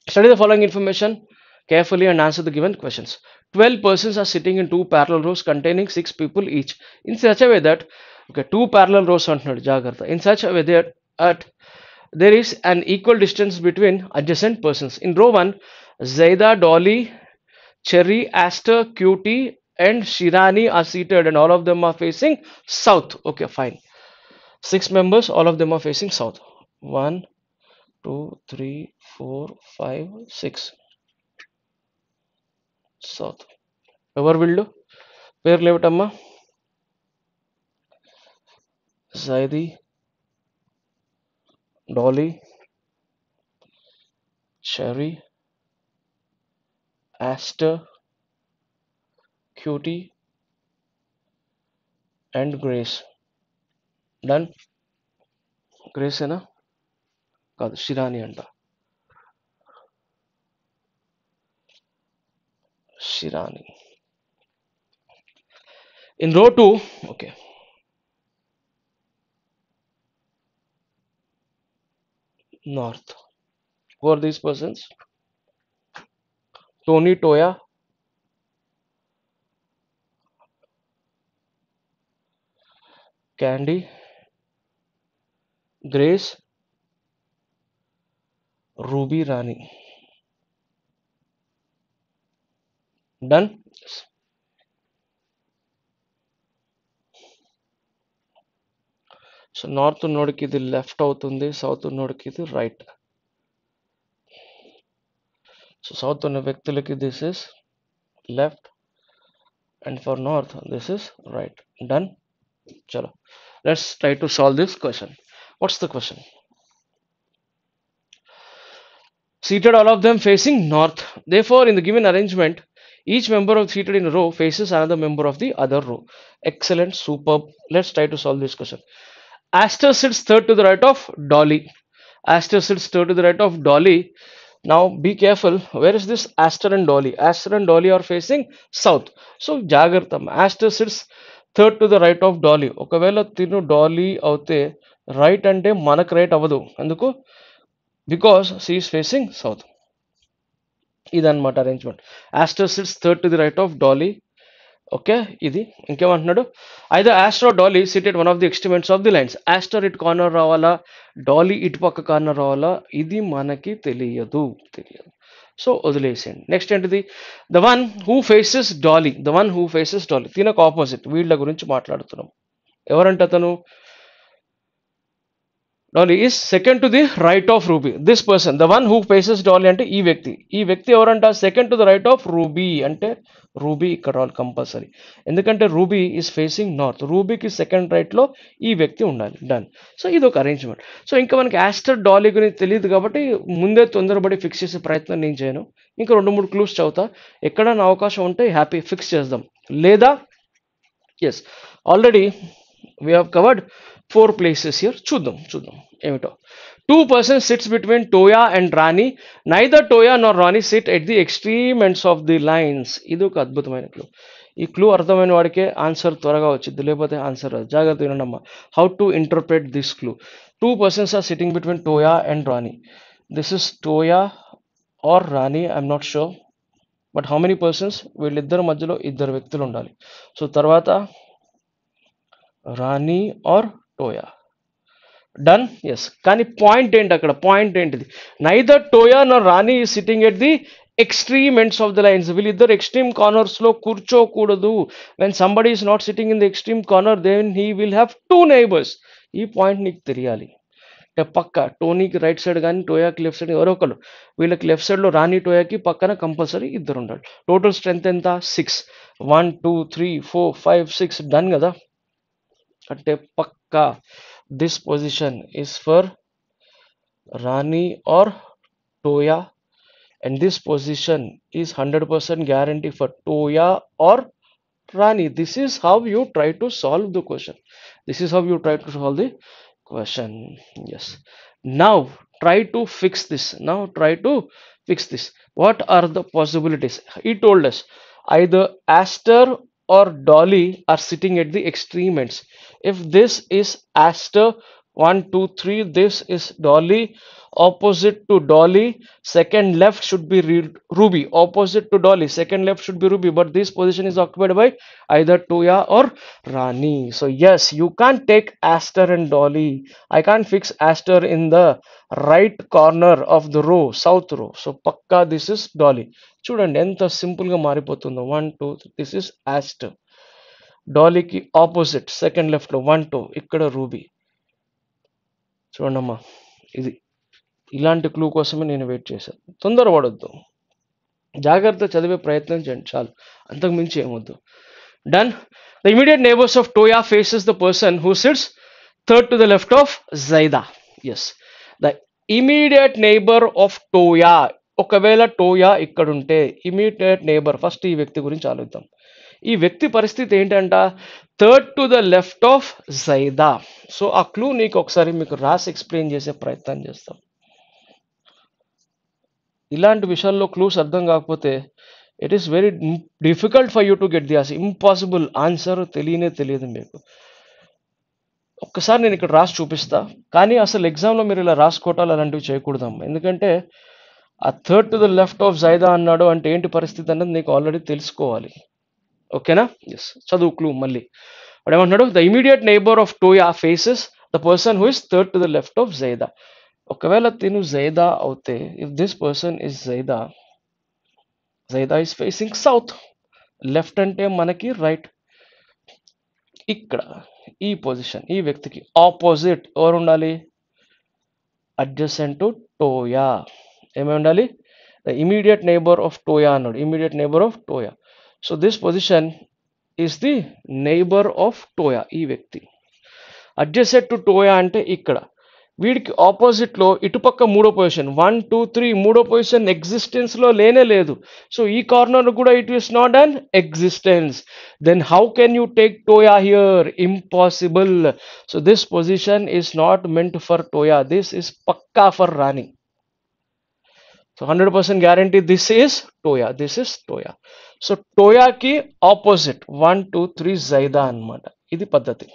Study the following information carefully and answer the given questions. 12 persons are sitting in 2 parallel rows containing 6 people each. In such a way that, okay, 2 parallel rows antunnadu jagrata. In such a way that there is an equal distance between adjacent persons. In row 1, Zaida, Dolly, Cherry, Aster, Cutie and Shirani are seated and all of them are facing south. Okay, fine. 6 members, all of them are facing south. 1, 2, 3, 4, 5, 6 south. ఎవరు వీళ్ళు? పేర్లు ఏమిటమ్మా? Zaidi, Dolly, Cherry, Aster, Cutie and Grace. Done. గ్రేసేనా? కాదు, షిరాని అంట. Shirani. In row 2, okay. North. Who are these persons? Tony, Toya, Candy, Grace, Ruby, Rani. Done. So north నోడ్కి ఇది left అవుతుంది, సౌత్ నోడ్కి ఇది రైట్. సో సౌత్ ఉన్న వ్యక్తులకి this is left and for north this is right. Done. చలో, let's try to solve this question. What's the question? Seated all of them facing north. Therefore, in the given arrangement, each member of seated in a row faces another member of the other row. Excellent, superb. Let's try to solve this question. Aster sits third to the right of Dolly. Aster sits third to the right of Dolly. Now be careful. Where is this Aster and Dolly? Aster and Dolly are facing south. So Jagartham. Aster sits third to the right of Dolly. ఒకవేళ తిను Dolly అవుతే right అంటే మనకు right అవ్వదు. ఎందుకు? Because she is facing south. ఇదన్నమాట arrangement. Aster sits third to the right of Dolly. Okay, ఇది ఇంకేమంటున్నాడు? Either Aster or Dolly sit at one of the extreme ends of the lines. Aster ఇటు corner రావాలా, Dolly ఇటు పక్క corner రావాలా, ఇది మనకి తెలియదు. సో వదిలేసేయండి. నెక్స్ట్ ఏంటిది? The one who faces Dolly. The one who faces Dolly తినకు ఆపోజిట్. వీళ్ళ గురించి మాట్లాడుతున్నాం. ఎవరంటే అతను Dolly is second to the right of Ruby. This person, the one who faces Dolly అంటే ఈ వ్యక్తి. ఈ వ్యక్తి ఎవరంట? Second to the right of Ruby. అంటే రూబీ ఇక్కడ రావాలి కంపల్సరీ. ఎందుకంటే రూబీ ఈస్ ఫేసింగ్ నార్త్. రూబీకి సెకండ్ రైట్లో ఈ వ్యక్తి ఉండాలి. డన్. సో ఇది ఒక అరేంజ్మెంట్. సో ఇంకా మనకి ఆస్టర్ డాలీ గురించి తెలియదు కాబట్టి ముందే తొందరపడి ఫిక్స్ చేసే ప్రయత్నం నేను చేయను. ఇంకా 2-3 క్లూస్ చదువుతా. ఎక్కడైనా అవకాశం ఉంటే హ్యాపీ ఫిక్స్ చేద్దాం. లేదా yes already we have covered 4 places here. చూద్దాం ఏమిటో. 2 persons sits between Toya and Rani. Neither Toya nor Rani sit at the extreme ends of the lines. ఇది ఒక అద్భుతమైన క్లూ. ఈ క్లూ అర్థమైన వాడికే ఆన్సర్ త్వరగా వచ్చింది, లేకపోతే ఆన్సర్ రాదు. జాగ్రత్త వినండమ్మా. How to interpret this clue. 2 persons are sitting between Toya and Rani. This is Toya or Rani, I'm not sure. But how many persons? వీళ్ళిద్దరి మధ్యలో 2 వ్యక్తులు ఉండాలి. సో తర్వాత Rani or Toya. Done. Yes. కానీ పాయింట్ ఏంటి అక్కడ? పాయింట్ ఏంటిది? Neither Toya nor Rani ఈ sitting at the extreme ends of the lines. వీళ్ళిద్దరు ఎక్స్ట్రీమ్ కార్నర్స్లో కూర్చోకూడదు. When somebody is not sitting in the extreme corner then he will have 2 neighbors. ఈ పాయింట్ నీకు తెలియాలి. అంటే పక్క టోనీకి రైట్ సైడ్ కానీ టోయాకి లెఫ్ట్ సైడ్ ఎవరో ఒకరు. వీళ్ళకి లెఫ్ట్ సైడ్లో రాణి టోయాకి పక్కన కంపల్సరీ 2 ఉండాలి. టోటల్ స్ట్రెంత్ ఎంత? 6. 1 2 3 4 5 6. డన్ కదా. అంటే పక్కా this position is for Rani or Toya and this position is 100% guarantee for Toya or Rani. This is how you try to solve the question. Yes. Now try to fix this. What are the possibilities? He told us either Aster or Dolly are sitting at the extreme ends. If this is Aster, 1 2 3, this is Dolly. Opposite to Dolly, second left should be Ruby. Opposite to Dolly, second left should be Ruby. But this position is occupied by either Toya or Rani. So yes, you can't take Aster and Dolly. I can't fix Aster in the right corner of the row, south row. So pakka this is Dolly. చూడండి ఎంత simple గా మారిపోతుందో. 1 2 3, this is Aster. డాలీకి opposite second left లో 1 2, ఇక్కడ ruby. చూడమ్మా, ఇది ఇలాంటి క్లూ కోసమే నేను వెయిట్ చేశాను. తొందరపడొద్దు, జాగ్రత్త చదివే ప్రయత్నం చేయండి చాలు, అంతకు మించి ఏమొద్దు. Done. The immediate neighbors of Toya faces the person who sits third to the left of Zaida. Yes, the immediate neighbor of Toya. ఒకవేళ టోయా ఇక్కడుంటే ఇమీడియట్ నైబర్, ఫస్ట్ ఈ వ్యక్తి గురించి ఆలోచిద్దాం. ఈ వ్యక్తి పరిస్థితి ఏంటంట? Third to the left of Zaida. So ఆ క్లూ నీకు ఒకసారి మీకు రాసి ఎక్స్ప్లెయిన్ చేసే ప్రయత్నం చేస్తాం. ఇలాంటి విషయాల్లో క్లూస్ అర్థం కాకపోతే it is very difficult for you to get the answer. Impossible. Answer తెలియదు మీకు. ఒక్కసారి నేను ఇక్కడ రాసి చూపిస్తా, కానీ అసలు ఎగ్జామ్లో మీరు ఇలా రాసుకోవటాలు అలాంటివి చేయకూడదమ్మా. ఎందుకంటే ఆ third to the left of Zaida అన్నాడు అంటే ఏంటి పరిస్థితి అన్నది నీకు ఆల్రెడీ తెలుసుకోవాలి. ఓకేనా? ఎస్. చదువు క్లూ మళ్ళీ. వాడు ఏమంటున్నాడు? The immediate neighbor of Toya faces the person who is third to the left of Zaida. ఒకవేళ తిను జైదా అవుతే, if this person is Zaida, Zaida is facing south. Left అంటే మనకి రైట్. ఇక్కడ ఈ పొజిషన్, ఈ వ్యక్తికి ఆపోజిట్ ఎవరు ఉండాలి? Adjacent to Toya. ఏమై ఉండాలి? The immediate neighbor of Toya అన్నాడు. Immediate neighbor of Toya. So this position is the neighbor of Toya, ఈ వ్యక్తి. అడ్జసెంట్ టు టోయా అంటే ఇక్కడ. వీడికి ఆపోజిట్ లో ఇటుపక్క మూడో పొజిషన్ 1 2 3 మూడో పొజిషన్ ఎగ్జిస్టెన్స్ లో లేనే లేదు. సో ఈ కార్నర్ కూడా it is not an existence. Then how can you take Toya here? Impossible. So this position is not meant for Toya, this is పక్కా for Rani. So 100% guarantee this is Toya, this is Toya. So టోయాకి opposite 1 2 3 Zaida అన్నమాట. ఇది పద్ధతి.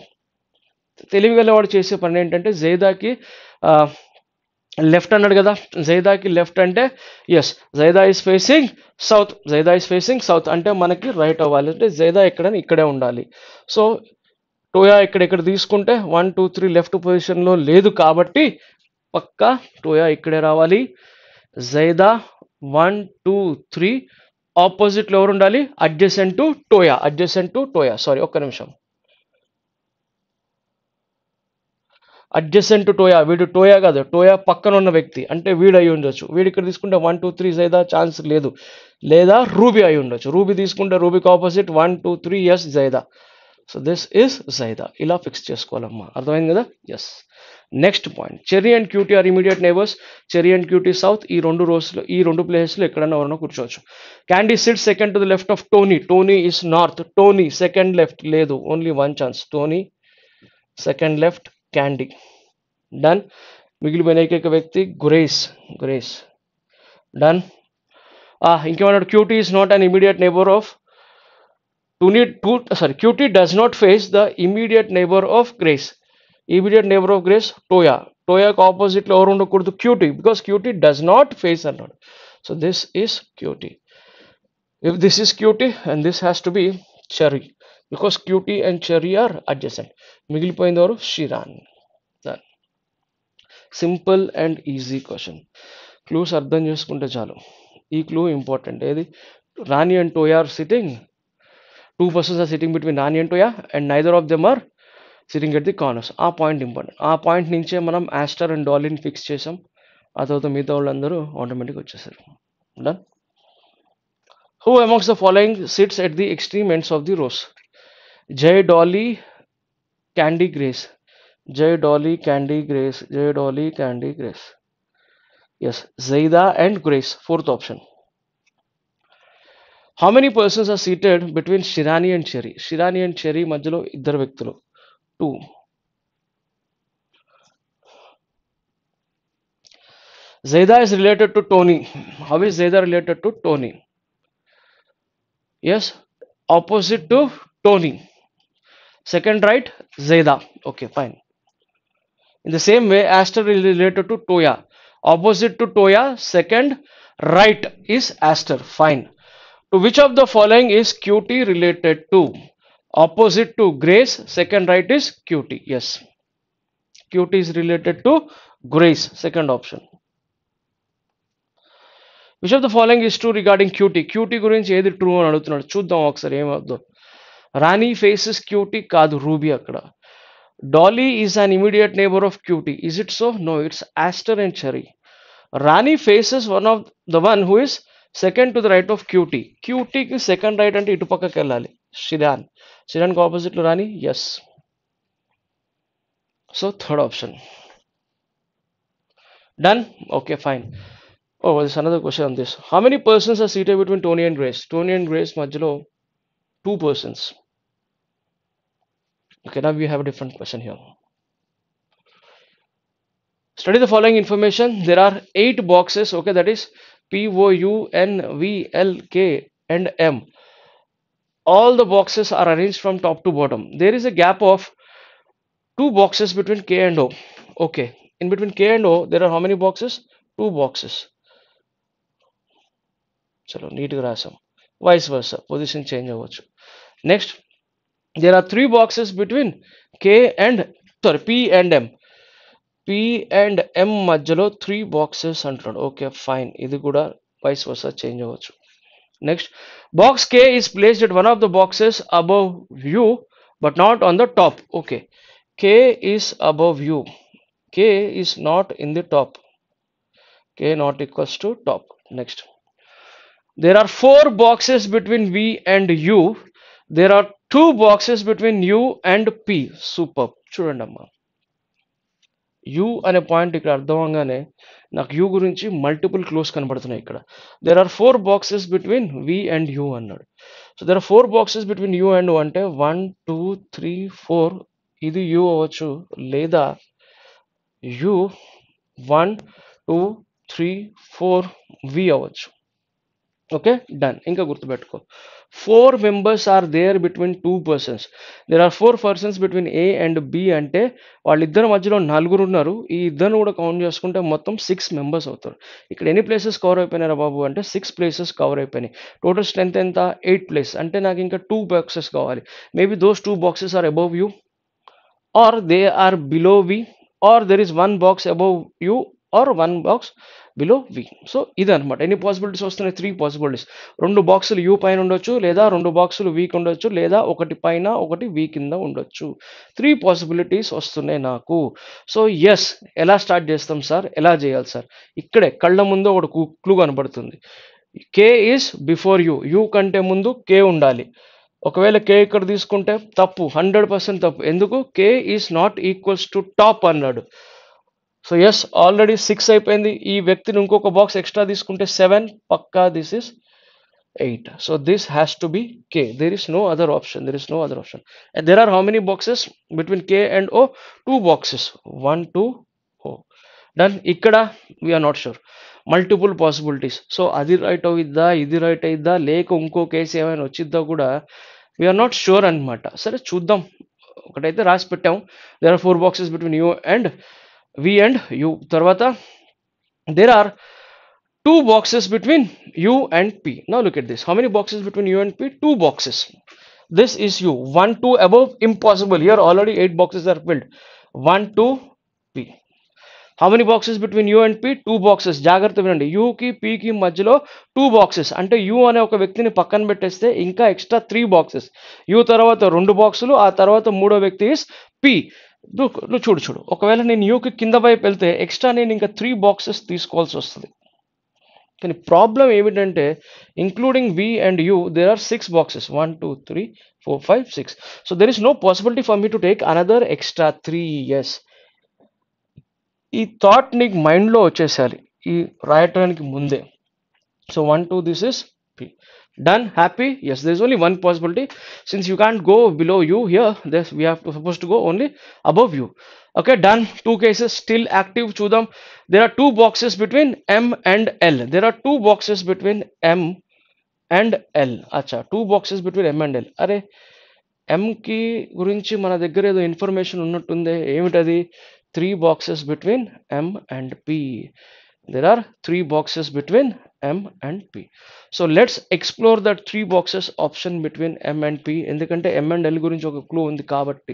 తెలివిగలవాడు చేసే పని ఏంటంటే, జైదాకి left అన్నాడు కదా, జైదాకి లెఫ్ట్ అంటే yes, Zaida is facing south, Zaida is facing south అంటే మనకి రైట్ అవ్వాలి. అంటే జైదా ఎక్కడని ఇక్కడే ఉండాలి. సో టోయా ఇక్కడ తీసుకుంటే 1 2 3 లెఫ్ట్ పొజిషన్లో లేదు కాబట్టి పక్కా టోయా ఇక్కడే రావాలి. జైదా 1 2 3 ఆపోజిట్లో ఎవరు ఉండాలి? Adjacent to Toya, adjacent to Toya. Sorry, ఒక్క నిమిషం. అడ్జసెంట్ టు టోయా, వీడు టోయా కాదు, టోయా పక్కన ఉన్న వ్యక్తి అంటే వీడు అయి ఉండొచ్చు. వీడు ఇక్కడ తీసుకుంటే 1 2 3 జైదా ఛాన్స్ లేదు, లేదా రూబీ అయి ఉండొచ్చు. రూబీ తీసుకుంటే రూబీకి opposite 1 2 3 yes Zaida. So this is Zaida. ఇలా ఫిక్స్ చేసుకోవాలమ్మా, అర్థమైంది కదా? Yes. Next point, Cherry and Cutie are immediate neighbors. Cherry and Cutie south. ఈ రెండు ప్లేసెస్లో ఎక్కడైనా ఎవరైనా కూర్చోవచ్చు. Candy sit second to the left of Tony. Tony is north. Tony second left లేదు, only one chance. Tony second left, Candy. Done. మిగిలిపోయిన ఏకైక వ్యక్తి గ్రేస్. Grace done. ఇంకేమన్నాడు? Cutie is not an immediate neighbor of Cutie does not face the immediate neighbor of Grace. Immediate neighbor of Grace Toya. టోయాకు ఆపోజిట్లో ఎవరు ఉండకూడదు? Cutie, because Cutie does not face అన్నాడు. So this is Cutie. If this is Cutie and this has to be Cherry, because Cutie and Cherry are adjacent. మిగిలిపోయింది ఎవరు? Sharon. Simple and easy question. Clues అర్థం చేసుకుంటే చాలు. ఈ clue important. ఏది? Rani and Toya are sitting, 2 persons are sitting between Rani and Toya and neither of them are sitting at the corners. ఆ point important. ఆ point నుంచే మనం యాస్టర్ అండ్ డాలిని ఫిక్స్ చేసాం. ఆ తర్వాత మిగతా వాళ్ళందరూ ఆటోమేటిక్గా వచ్చేసారు. Done. Who amongst the following sits at the extreme ends of the rows? Jay, Dolly, Candy, Grace. Jay, Dolly, Candy, Grace. Jay, Dolly, Candy, Grace. Yes, Zaida and Grace. Fourth option. How many persons are seated between Shirani and Cherry? Shirani and Cherry మధ్యలో ఇద్దరు వ్యక్తులు. 2. Zaida is related to Tony. How is Zaida related to Tony? Yes, opposite to Tony. Second right, Zaida. Okay, fine. In the same way, Aster is related to Toya. Opposite to Toya, second right is Aster. Fine. To which of the following is Cutie related to? Opposite to Grace, second right is Cutie. Yes. Cutie is related to Grace. Second option. Which of the following is true regarding Cutie? Cutie గురించి ఏది true అని అడుగుతున్నాడు. చూద్దాం ఒకసారి ఏమవుతుందో. రాణి faces cutie కాదు, ruby అక్కడ. Dolly is an immediate neighbor of Cutie. Is it so? No, it's Aster and Cherry. Rani faces the one who is second to the right of Cutie. Cutie ki second right ante ఇటు పక్కకి వెళ్ళాలి. Shiran. Shiran కి opposite లో Rani? Yes. So third option. Done? Okay, fine. Oh, there's another question on this. How many persons are seated between Tony and Grace? Tony and Grace మధ్యలో 2 persons. Okay, now we have a different question here. Study the following information. There are 8 boxes, okay, that is P, O, U, N, V, L, K and M. All the boxes are arranged from top to bottom. There is a gap of 2 boxes between K and O. Okay, in between K and O, there are how many boxes? 2 boxes. Chalo, neat ga rasam. Vice versa, position change avachchu. Next, there are 3 boxes between K and sorry P and M, P and M మధ్యలో 3 boxes అంటున్నాడు. Okay fine, ఇది కూడా vice versa change అవ్వచ్చు. Next, box K is placed at one of the boxes above you but not on the top. Okay, k is above you, k is not in the top, k not equals to top. Next, there are 4 boxes between v and u, there are 2 boxes between u and p. Superb. చూడండి అమ్మా, you అనే point ఇక్కడ అర్థం అవగానే నాకు you గురించి multiple clues కనబడుతున్నాయి ఇక్కడ. There are 4 boxes between V and U అన్నాడు. So there are 4 boxes between U and అంటే 1 2 3 4, ఇది యూ అవ్వచ్చు లేదా యూ 1 2 3 4 వి అవ్వచ్చు. Okay done. ఇంకా గుర్తుపెట్టుకో, 4 members are there between 2 persons, there are 4 persons between A and B అంటే వాళ్ళిద్దరి మధ్యలో 4 ఉన్నారు. ఈ ఇద్దరిని కూడా కౌంట్ చేసుకుంటే మొత్తం 6 మెంబర్స్ అవుతారు. ఇక్కడ ఎన్ని ప్లేసెస్ కవర్ అయిపోయినారా బాబు అంటే 6 ప్లేసెస్ కవర్ అయిపోయినాయి. టోటల్ స్ట్రెంత్ ఎంత? 8 ప్లేస్. అంటే నాకు ఇంకా 2 బాక్సెస్ కావాలి. Maybe those 2 boxes are above U or they are below V or there is 1 box above U or 1 box below V. So ఇదనమాట. ఎన్ని పాసిబిలిటీస్ వస్తున్నాయి? 3 పాసిబిలిటీస్. 2 బాక్సులు యూ పైన ఉండొచ్చు, లేదా 2 బాక్సులు వీక్ ఉండొచ్చు, లేదా ఒకటి పైన ఒకటి వీ కింద ఉండొచ్చు. 3 పాసిబిలిటీస్ వస్తున్నాయి నాకు. సో ఎస్, ఎలా స్టార్ట్ చేస్తాం సార్? ఎలా చేయాలి సార్? ఇక్కడే కళ్ళ ముందు ఒకటి క్లూ కనబడుతుంది. కే ఈస్ బిఫోర్ యూ, యూ కంటే ముందు కే ఉండాలి. ఒకవేళ కే ఇక్కడ తీసుకుంటే తప్పు, 100% తప్పు. ఎందుకు? K is not equals to top అన్నాడు. సో ఎస్, ఆల్రెడీ 6 అయిపోయింది. ఈ వ్యక్తిని ఇంకొక బాక్స్ ఎక్స్ట్రా తీసుకుంటే 7, పక్కా this is 8. So this has to be K. There is no other option, there is no other option. And there are how many boxes between K and O? 2 boxes, 1 2 O. Done. ఇక్కడ we are not sure, multiple possibilities. So అది right అవుద్దా, ఇది right అయిద్దా, లేక ఇంకో case ఏమైనా వచ్చిద్దా కూడా we are not sure అనమాట. సరే చూద్దాం. ఒకటైతే రాసి పెట్టాం, there are 4 boxes between U and v and u. Tarvata, there are 2 boxes between u and p. Now look at this. How many boxes between u and p? 2 boxes. This is u. 1 2 above, impossible. Here already 8 boxes are filled. 1 2 p. How many boxes between u and p? 2 boxes. జాగ్రత్త వినండి, u కి p కి మధ్యలో 2 boxes అంటే u అనే ఒక వ్యక్తిని పక్కన పెట్టేస్తే ఇంకా ఎక్స్ట్రా 3 బాక్సెస్. u తర్వాత 2 బాక్సులు, ఆ తర్వాత మూడో వ్యక్తి ఇస్ p. నువ్వు చూడు, ఒకవేళ నేను యూకి కింద వైపు వెళ్తే ఎక్స్ట్రా నేను ఇంకా 3 బాక్సెస్ తీసుకోవాల్సి వస్తుంది. కానీ ప్రాబ్లం ఏమిటంటే including V and U there are 6 boxes, 1 2 3 4 5 6. So there is no possibility for me to take another extra 3. Yes, ఈ థాట్ నీకు మైండ్లో వచ్చేసాలి ఈ రాయటానికి ముందే. So 1 2 this is p. Done? Happy? Yes, there's only one possibility. Since you can't go below you here, this we have to supposed to go only above you. Okay, done. 2 cases still active. Chudam. There are 2 boxes between M and L. There are 2 boxes between M and L. Acha, 2 boxes between M and L. Are M కి గురించి మన దగ్గర ఏదో information ఉన్నట్టుంది. ఏమిటది? 3 boxes between M and P. There are 3 boxes between M and P. So let's explore that 3 boxes option between M and P. ఎందుకంటే M and L గురించి ఒక క్లూ ఉంది కాబట్టి.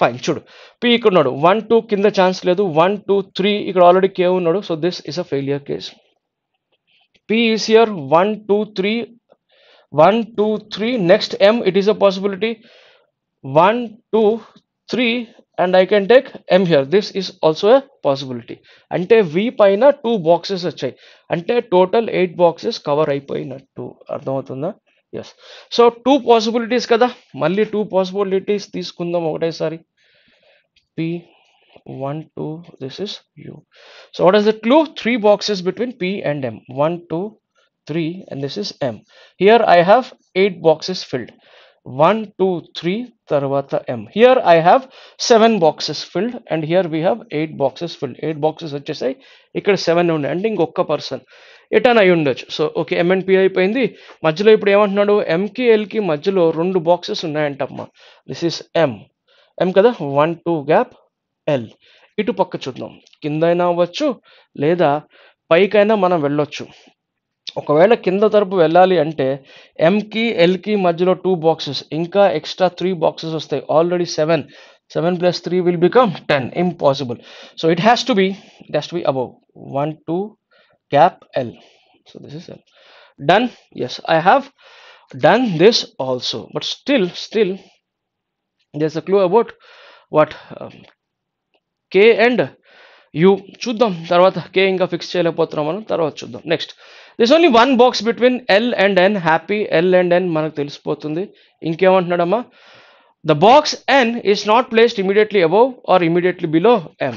ఫైన్, చూడు, P ఇక్కడ ఉన్నాడు, 1 2 కింద ఛాన్స్ లేదు, 1 2 3 ఇక్కడ ఆల్రెడీ K ఉన్నాడు. So this is a failure case. P is here, 1 2 3 1 2 3. Next M, it is a possibility, 1 2 3 and I can take M here. This is also a possibility. అంటే V పైన 2 boxes వచ్చాయి అంటే total 8 boxes cover అయిపోయినట్టు. అర్థమవుతుందా? Yes. So 2 possibilities కదా, మళ్ళీ 2 possibilities తీసుకుందాం ఒకటేసారి. P 1 2, this is U. So what is the clue? 3 boxes between P and M. 1 2 3 and this is M. Here I have 8 boxes filled. 1 2 3 tarvata M. Here I have 7 boxes filled and here we have 8 boxes filled. 8 boxes వచ్చేసాయి, ఇక్కడ 7 ఉన్నాయి అంటే ఇంకొక person ఎటన్ అయి ఉండొచ్చు. So okay, M and P అయిపోయింది. మధ్యలో ఇప్పుడు ఏమంటున్నాడు? M కి L కి మధ్యలో 2 బాక్సెస్ ఉన్నాయంటమ్మా. దిస్ ఇస్ M కదా, 1 2 గ్యాప్ L. ఇటు పక్క చూద్దాం, కిందైనా అవ్వచ్చు లేదా పైకైనా మనం వెళ్ళొచ్చు. ఒకవేళ కింద తరపు వెళ్ళాలి అంటే ఎంకి ఎల్కి మధ్యలో 2 బాక్సెస్ ఇంకా ఎక్స్ట్రా 3 బాక్సెస్ వస్తాయి. Already 7, 7 plus 3 will become 10. Impossible. So it has to be above. 1, 2, gap L. So this is L. Done. Yes, I have done this also. But still, there's a clue about what K and U. చూద్దాం తర్వాత K ఇంకా fix చేయలేకపోతున్నాం మనం తర్వాత చూద్దాం next this only one box between L and N happy L and N మనకు తెలిసిపోతుంది ఇంకేమంటున్నాడమ్మా the box n is not placed immediately above or immediately below m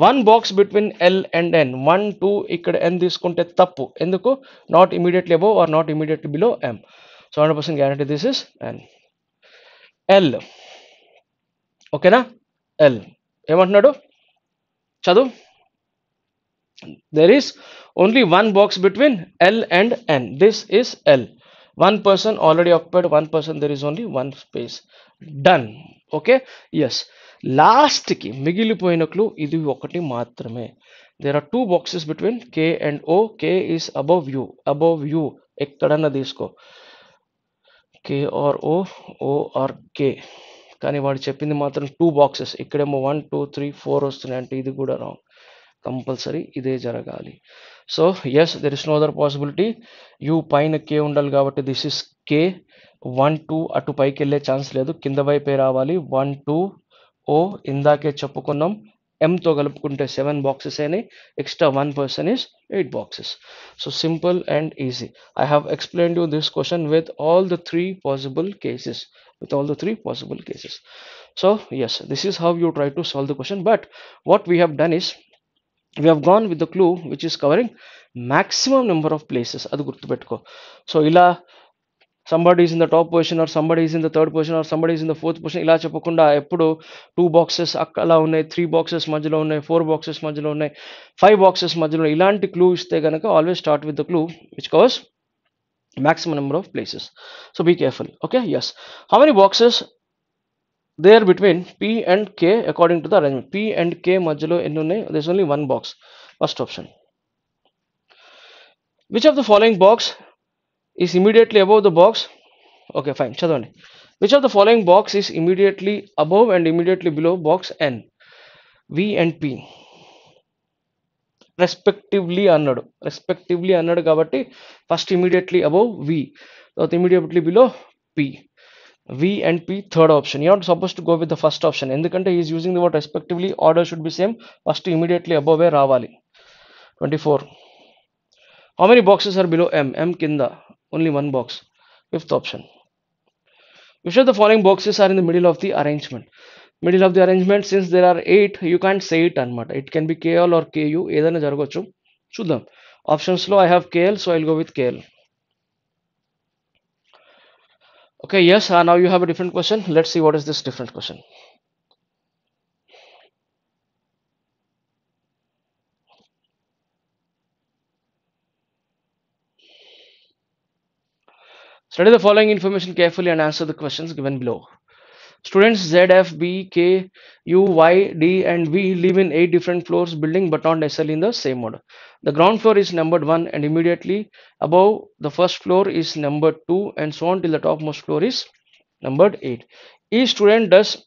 one box between l and n 1 2 ఇక్కడ n తీసుకుంటే తప్పు ఎందుకు not immediately above or not immediately below m so 100% guarantee this is n l ఓకేనా l ఏమంటున్నాడు చదువు there is only one box between L and N. This is L. One person already occupied one person. There is only one space. Done. Okay. Yes. Last ki మిగిలిపోయిన clue ఇది ఒకటి మాత్రమే. There are two boxes between K and O. K is above you. Above you. ఎక్కడన్నా తీసుకో. K or O, O or K. కానీ వాడు చెప్పింది మాత్రం టూ బాక్సెస్ ఇక్కడేమో 1 2 3 4 వస్తున్నాయి అంటే ఇది కూడా రాంగ్ కంపల్సరీ ఇదే జరగాలి so yes there is no other possibility U పైన కే ఉండాలి కాబట్టి దిస్ ఇస్ కే 1 2 అటు పైకి వెళ్ళే ఛాన్స్ లేదు కింద వైపే రావాలి 1 2 ఓ ఇందాకే చెప్పుకున్నాం ఎంతో కలుపుకుంటే 7 బాక్సెస్ అయినాయి extra 1 person is 8 boxes so simple and easy I have explained you this question with all the three possible cases with all the three possible cases so yes this is how you try to solve the question but what we have done is we have gone with the clue which is covering maximum number of places adu gurtupettuko so ila somebody is in the top position or somebody is in the third position or somebody is in the fourth position ila చెప్పకుండా ఎప్పుడు two boxes అలా ఉన్నాయి three boxes మధ్యలో ఉన్నాయి four boxes మధ్యలో ఉన్నాయి five boxes మధ్యలో ఇలాంటి క్లూ ఇస్తే గనక always start with the clue which covers maximum number of places so be careful okay yes how many boxes there between P and K according to the arrangement P and K majlo enni unnai there's only one box first option which of the following box is immediately above the box okay fine chadavandi which of the following box is immediately above and immediately below box N V and P respectively అన్నాడు కాబట్టి first immediately above V తర్వాత immediately below P V and P third option you not supposed to go with the first option ఎందుకంటే is using the word respectively order should be same first immediately above రావాలి 24 how many boxes are below M M కింద only one box fifth option which of the following boxes are in the middle of the arrangement since there are 8 you can't say it anamata it can be KL or KU ఏదైనా జరగవచ్చు చూద్దాం options లో I have KL so I'll go with KL okay yes now you have a different question let's see what is this different question study the following information carefully and answer the questions given below. Students Z, F, B, K, U, Y, D, and V live in 8 different floors building but not necessarily in the same order. The ground floor is numbered 1 and immediately above the first floor is numbered 2 and so on till the topmost floor is numbered 8. Each student does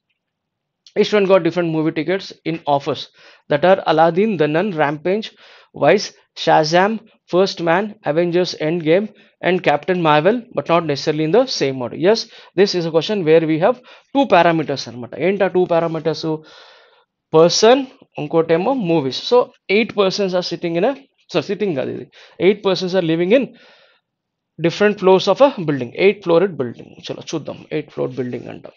each student got different movie tickets in offers that are Aladdin, The Nun, Rampage, Vice, Shazam, First Man, Avengers Endgame, and Captain Marvel, but not necessarily in the same order. Yes, this is a question where we have two parameters. Enta two parameters person, unkotemo movies. So 8 persons are sitting in a sitting 8 persons are living in different floors of a building. 8 floored building. Chalo chuddam 8 floor building anta.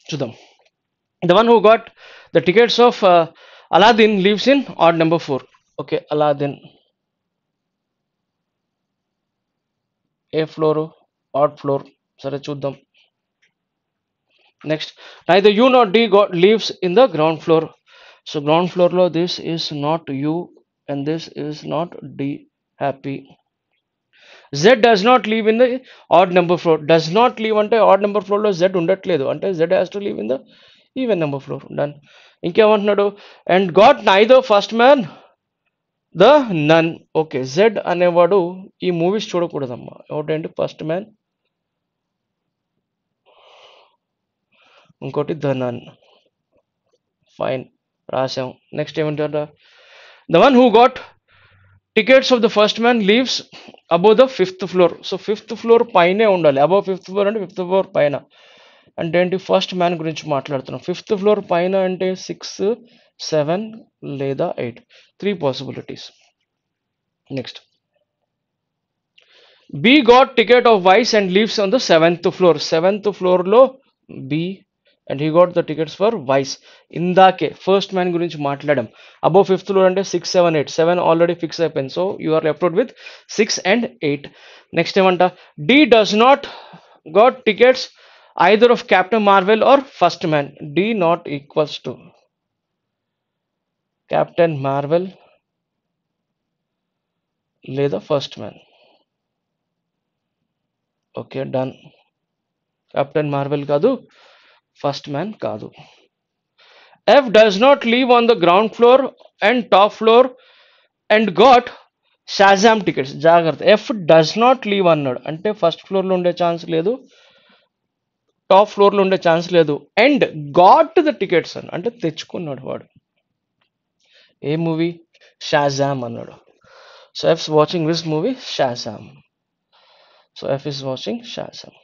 చూద్దాం. The one who got the tickets of Aladdin lives in odd number 4. Okay, Aladdin, A floor, add floor. సరే చూద్దాం. Next, neither you nor D got lives in the ground floor. So ground floor లో this is not you and this is not D. Happy. Z does not live in the odd number floor. Does not live అంటే odd number floor లో Z ఉండట్లేదు, అంటే Z has to live in the even number floor. Done. ఇంకేమంటున్నాడు, and got neither first man the nun. Okay, Z అనేవాడు ఈ movies చూడకూడదమ్మా. ఒకటేంటి first man, ఇంకోటి ద నన్. ఫైన్, రాసాం. నెక్స్ట్ ఏమంటారా, the one who got tickets of the first man leaves above the 5th floor. So 5th floor పైనే ఉండాలి. Above 5th floor అంటే 5th ఫ్లోర్ పైన అంటే ఏంటి, ఫస్ట్ మ్యాన్ గురించి మాట్లాడుతున్నాం. 5th ఫ్లోర్ పైన అంటే 6, 7 లేదా 8, 3 possibilities. Next, B got ticket of vice and leaves on the 7th floor. 7th ఫ్లోర్లో B and he got the tickets for vice. ఇందాకే ఫస్ట్ మ్యాన్ గురించి మాట్లాడాం. అబౌవ్ 5th ఫ్లోర్ అంటే 6, 7, 8. 7 ఆల్రెడీ ఫిక్స్ అయిపోయింది. So you are left out with 6 and 8. Next ఏమంట, D does not got tickets either of Captain Marvel or First Man. D not equals to Captain Marvel లేదా First Man. Okay, done. Captain Marvel కాదు, First Man కాదు. F does not leave on the ground floor and top floor and got Shazam tickets. జాగ్రత్త, F does not live అన్నాడు అంటే first ఫ్లోర్లో ఉండే chance లేదు, top ఫ్లోర్లో ఉండే ఛాన్స్ లేదు, అండ్ గాట్ ద టికెట్స్ అని అంటే తెచ్చుకున్నాడు వాడు. ఏ మూవీ, షాజామ్ అన్నాడు. So F's watching this movie Shazam. So F is watching Shazam.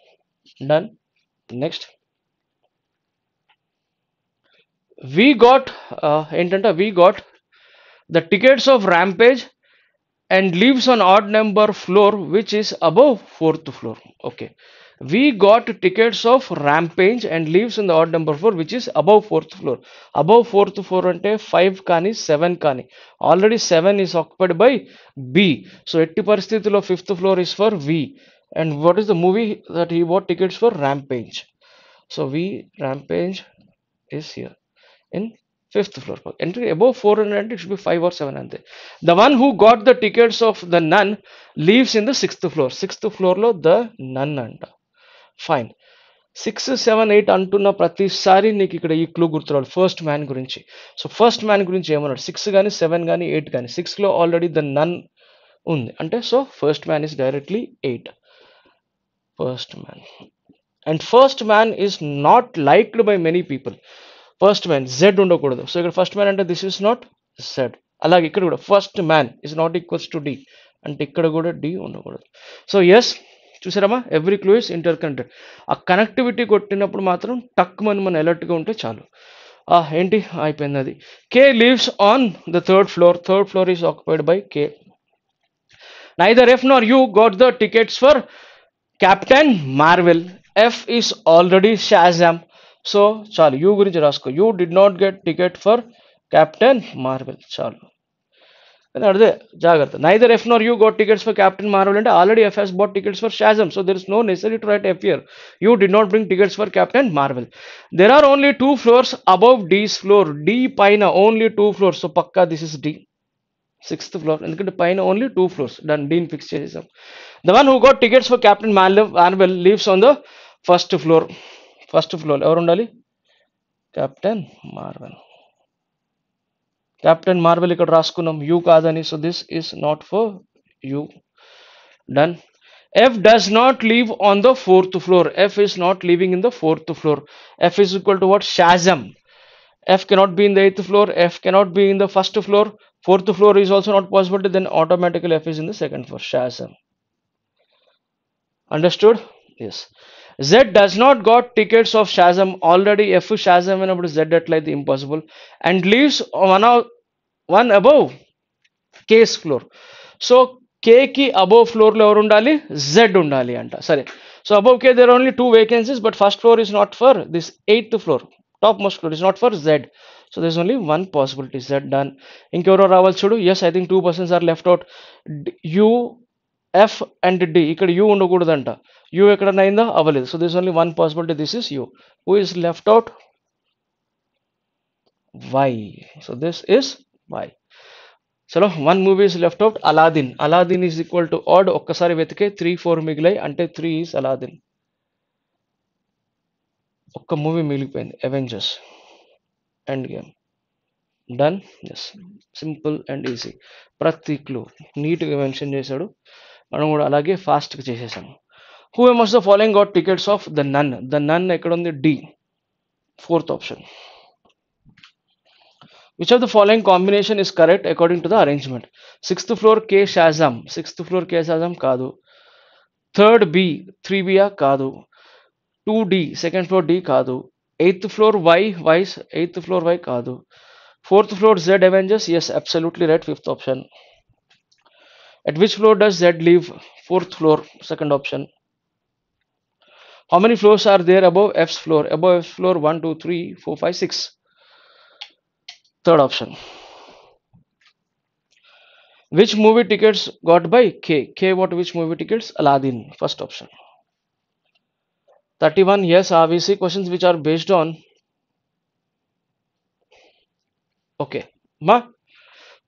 Done. Next, we got ఏంటంటే we got the tickets of Rampage and leaves on odd number floor which is above 4th floor. Okay, we got tickets of rampage and lives in the odd number floor which is above 4th floor. Above 4th floor అంటే 5 కానీ 7 కానీ. Already 7 is occupied by B. So ఎట్టి పరిస్థితిలో 5th floor is for V. And what is the movie that he bought tickets for? Rampage. So V, Rampage is here in 5th floor. Entry above 400, it should be 5 or 7 అంతే. The one who got the tickets of the nun lives in the 6th floor. 6th floor లో the nun అంట. Fine. 6, 7, 8 అంటున్న ప్రతిసారి నీకు ఇక్కడ ఈ clue గుర్తురావాలి first man గురించి. So First man గురించి ఏమన్నాడు, 6 కానీ 7 కానీ 8 కానీ. 6లో ఆల్రెడీ ద నన్ ఉంది అంటే so First Man is directly 8. First Man. And First Man is not liked by many people. First Man Z ఉండకూడదు. సో ఇక్కడ ఫస్ట్ మ్యాన్ అంటే దిస్ ఇస్ నాట్ జెడ్. అలాగే ఇక్కడ కూడా First Man is not equals to D అంటే ఇక్కడ కూడా D ఉండకూడదు. సో ఎస్, చూసారమ్మా, every clue is interconnected. ఆ కనెక్టివిటీ కొట్టినప్పుడు మాత్రం టక్ మనం అలర్ట్గా ఉంటే చాలు. ఏంటి అయిపోయింది అది. K lives on the 3rd floor. 3rd floor is occupied by K. Neither F nor Y got the tickets for Captain Marvel. F is already Shazam. So చాలు, యూ గురించి రాసుకో. Y did not get ticket for Captain Marvel. చాలు, అదే జాగ్రత్త. Neither F nor Y got tickets for Captain Marvel అంటే already F has bought tickets for Shazam. So there is no necessary to right F here. Y did not bring tickets for Captain Marvel. There are only 2 floors above these floor. D పైన only 2 floors. So పక్కా this is D, 6th floor, ఎందుకంటే పైన only 2 floors. Done, డీని fix చేసేసాం. The one who got tickets for Captain Marvel lives on the 1st floor. 1st floor ఎవరు ఉండాలి, captain Marvel. Captain Marvel ఇక్కడ రాసుకున్నాం, Y కాదని. So this is not for Y. Done. F does not leave on the 4th floor. F is not leaving in the 4th floor. F is equal to what, Shazam. F cannot be in the 8th floor. F cannot be in the 1st floor. 4th floor is also not possible. Then automatically F is in the 2nd floor. Shazam. Understood? Yes. Z does not got tickets of Shazam. Already F Shazam and Z at like the impossible. And leaves one above K's floor. So K ki above floor lo ఎవరు ఉండాలి, Z ఉండాలి అంట. సరే, So above K there are only two vacancies, but first floor is not for this eighth floor. Topmost floor is not for Z. So there's only one possibility. Z done. ఇంకెవరో రావాలి చూడు. Yes, I think two persons are left out. U, F and D. ఇక్కడ U ఉండకూడదంట. U ఎక్కడన్నా అయిందా అవ్వలేదు. So there's only one possibility. This is U. Who is left out? Y. So this is Y. చలో one movie is left out. Aladdin. Aladdin is equal to odd. ఒక్కసారి వెతికే 3 4 మిగిలాయి అంటే 3 is Aladdin. ఒక్క movie మిగిలిపోయింది, Avengers endgame. Done. Yes, simple and easy. ప్రతి clue నీట్గా mention చేశాడు, మనం కూడా అలాగే ఫాస్ట్గా చేసేసాము. Who amongst the following got tickets of the nun. The nun ఎక్కడ ఉంది? D, fourth option. Which of the following combination is correct according to the arrangement? Sixth floor K Shazam. Sixth floor K Shazam కాదు. Third B 3B కాదు. 2D second floor D కాదు. Eighth floor Y eighth floor Y కాదు. Fourth floor Z Avengers. Yes, absolutely right. Fifth option. At which floor does Z live? Fourth floor. Second option. How many floors are there above F's floor? Above F's floor 1 2 3 4 5 6. Third option. Which movie tickets got by K? K what? Which movie tickets? Aladdin. First option. 31. Yes, obviously questions which are based on. Okay మా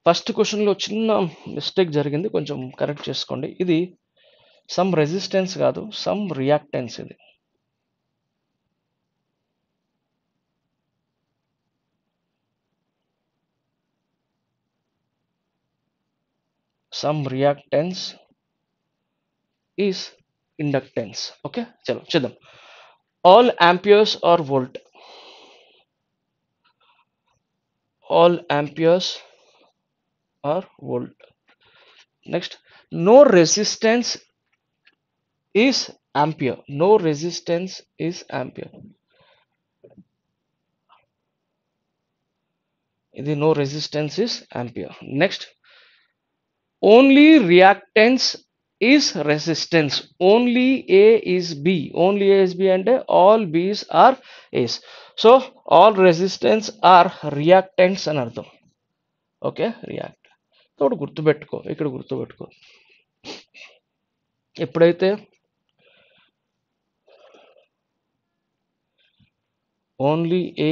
first క్వశ్చన్లో చిన్న mistake జరిగింది, కొంచెం correct చేసుకోండి. ఇది some resistance కాదు, some reactance. ఇది some reactance is inductance. Okay, చలో చేద్దాం. All amperes are volt. All amperes are volt. Next, no resistance is ampere. No resistance is ampere. ఇది no resistance is ampere. Next, only reactance is resistance. Only A is B. Only A is B and all B's are A's. So all resistance are reactants అని అర్థం. Okay, react. తోడు గుర్తుపెట్టుకో, ఇక్కడ గుర్తుపెట్టుకో. ఎప్పుడైతే only A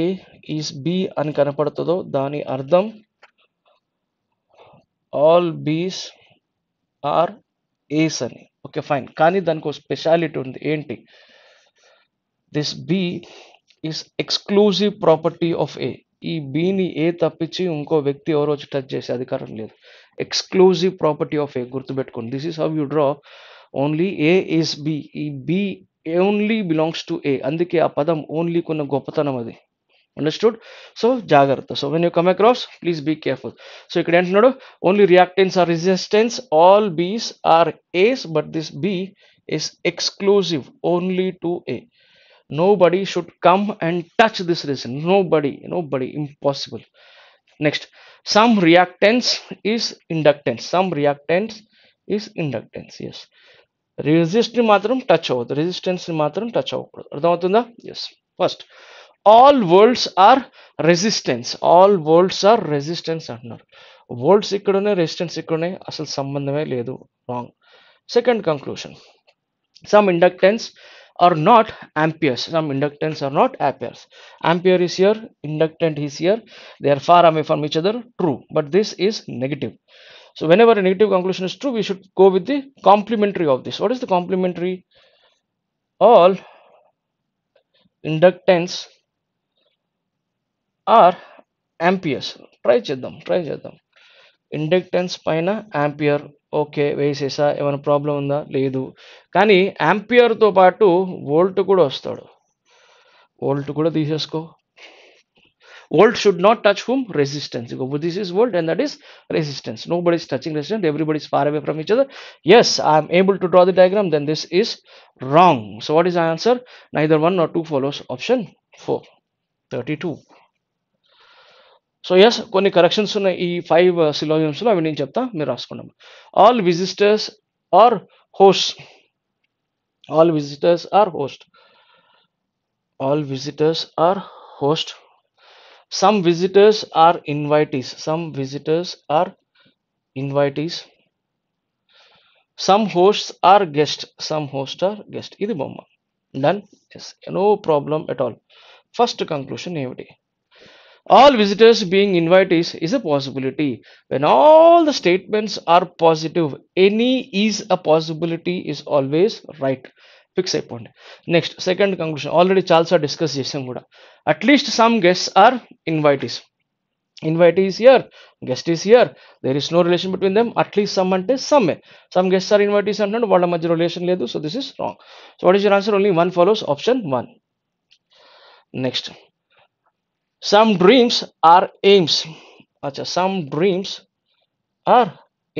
is B అని కనపడుతుందో దాని అర్థం ఆల్ బీస్ ఆర్ ఏస్ అని. ఓకే ఫైన్, కానీ దానికి ఒక స్పెషాలిటీ ఉంది. ఏంటి? This B is exclusive property of A. ఈ బిని ఏ తప్పించి ఇంకో వ్యక్తి ఎవరో వచ్చి టచ్ చేసే అధికారం లేదు. ఎక్స్క్లూజివ్ ప్రాపర్టీ ఆఫ్ ఏ, గుర్తుపెట్టుకోండి. This is how you draw only A is B. ఈ B only belongs to A, అందుకే ఆ పదం ఓన్లీ కొన్న గొప్పతనం అది. అండర్స్టూడ్? సో జాగ్రత్త. So when you come across please be careful. So ఇక్కడ ఏంటున్నాడు? Only reactance or resistance, all Bs are As, but this B is exclusive only to A. Nobody should come and touch this reason. Nobody, impossible. Next, some reactance is inductance. Some reactance is inductance. Yes. Resist ని మాత్రం touch అవ్వదు, resistance ని మాత్రం touch అవ్వకూడదు. అర్థమవుతుందా? Yes. First, all volts are resistance. All volts are resistance అంటున్నారు. Volts ఇక్కడ ఉన్నాయి, రెసిస్టెన్స్ ఇక్కడ ఉన్నాయి, అసలు సంబంధమే లేదు. Wrong. Second conclusion, some inductance are not amperes. Some inductance are not amperes. Ampere is here, inductant is here, they are far away from each other. True, but this is negative. So whenever a negative conclusion is true, we should go with the complementary of this. What is the complementary? All inductance are amperes. Try చేద్దాం. Inductance పైన ampere. Okay, వేసేసా. ఏమైనా problem ఉందా? లేదు. కానీ యాంపియర్తో పాటు volt కూడా వస్తాడు. Volt కూడా తీసేసుకో. Volt should not touch whom? Resistance. This is volt and that is resistance. Nobody is touching resistance, everybody is far away from each other. Yes, I'm able to draw the diagram, then this is wrong. So what is answer? Neither 1 nor 2 follows. Option 4, 32. So yes, కొన్ని corrections ఉన్నాయి ఈ 5 సిలోనిమ్స్లో, అవి నేను చెప్తా, మీరు రాసుకున్నాం. All visitors are host. All visitors are host. All visitors are host. Some visitors are invitees. Some visitors are invitees. Some hosts are guests. Some hosts are guests. ఇది బొమ్మ. Done? Yes. No problem at all. First conclusion ఏమిటి? All visitors being invitees is a possibility. When all the statements are positive, any is a possibility is always right. Fix అయిపోండి. Next, second conclusion. Already చాలాసార్లు discuss చేసాం కూడా. At least some guests are invitees. Invitee is here, guest is here, there is no relation between them. At least some ante some guests are invitees అంటున్నాడు, వాళ్ళ మధ్య relation లేదు. So this is wrong. So what is your answer? Only one follows, option 1. Next, some dreams are aims. Acha, some dreams are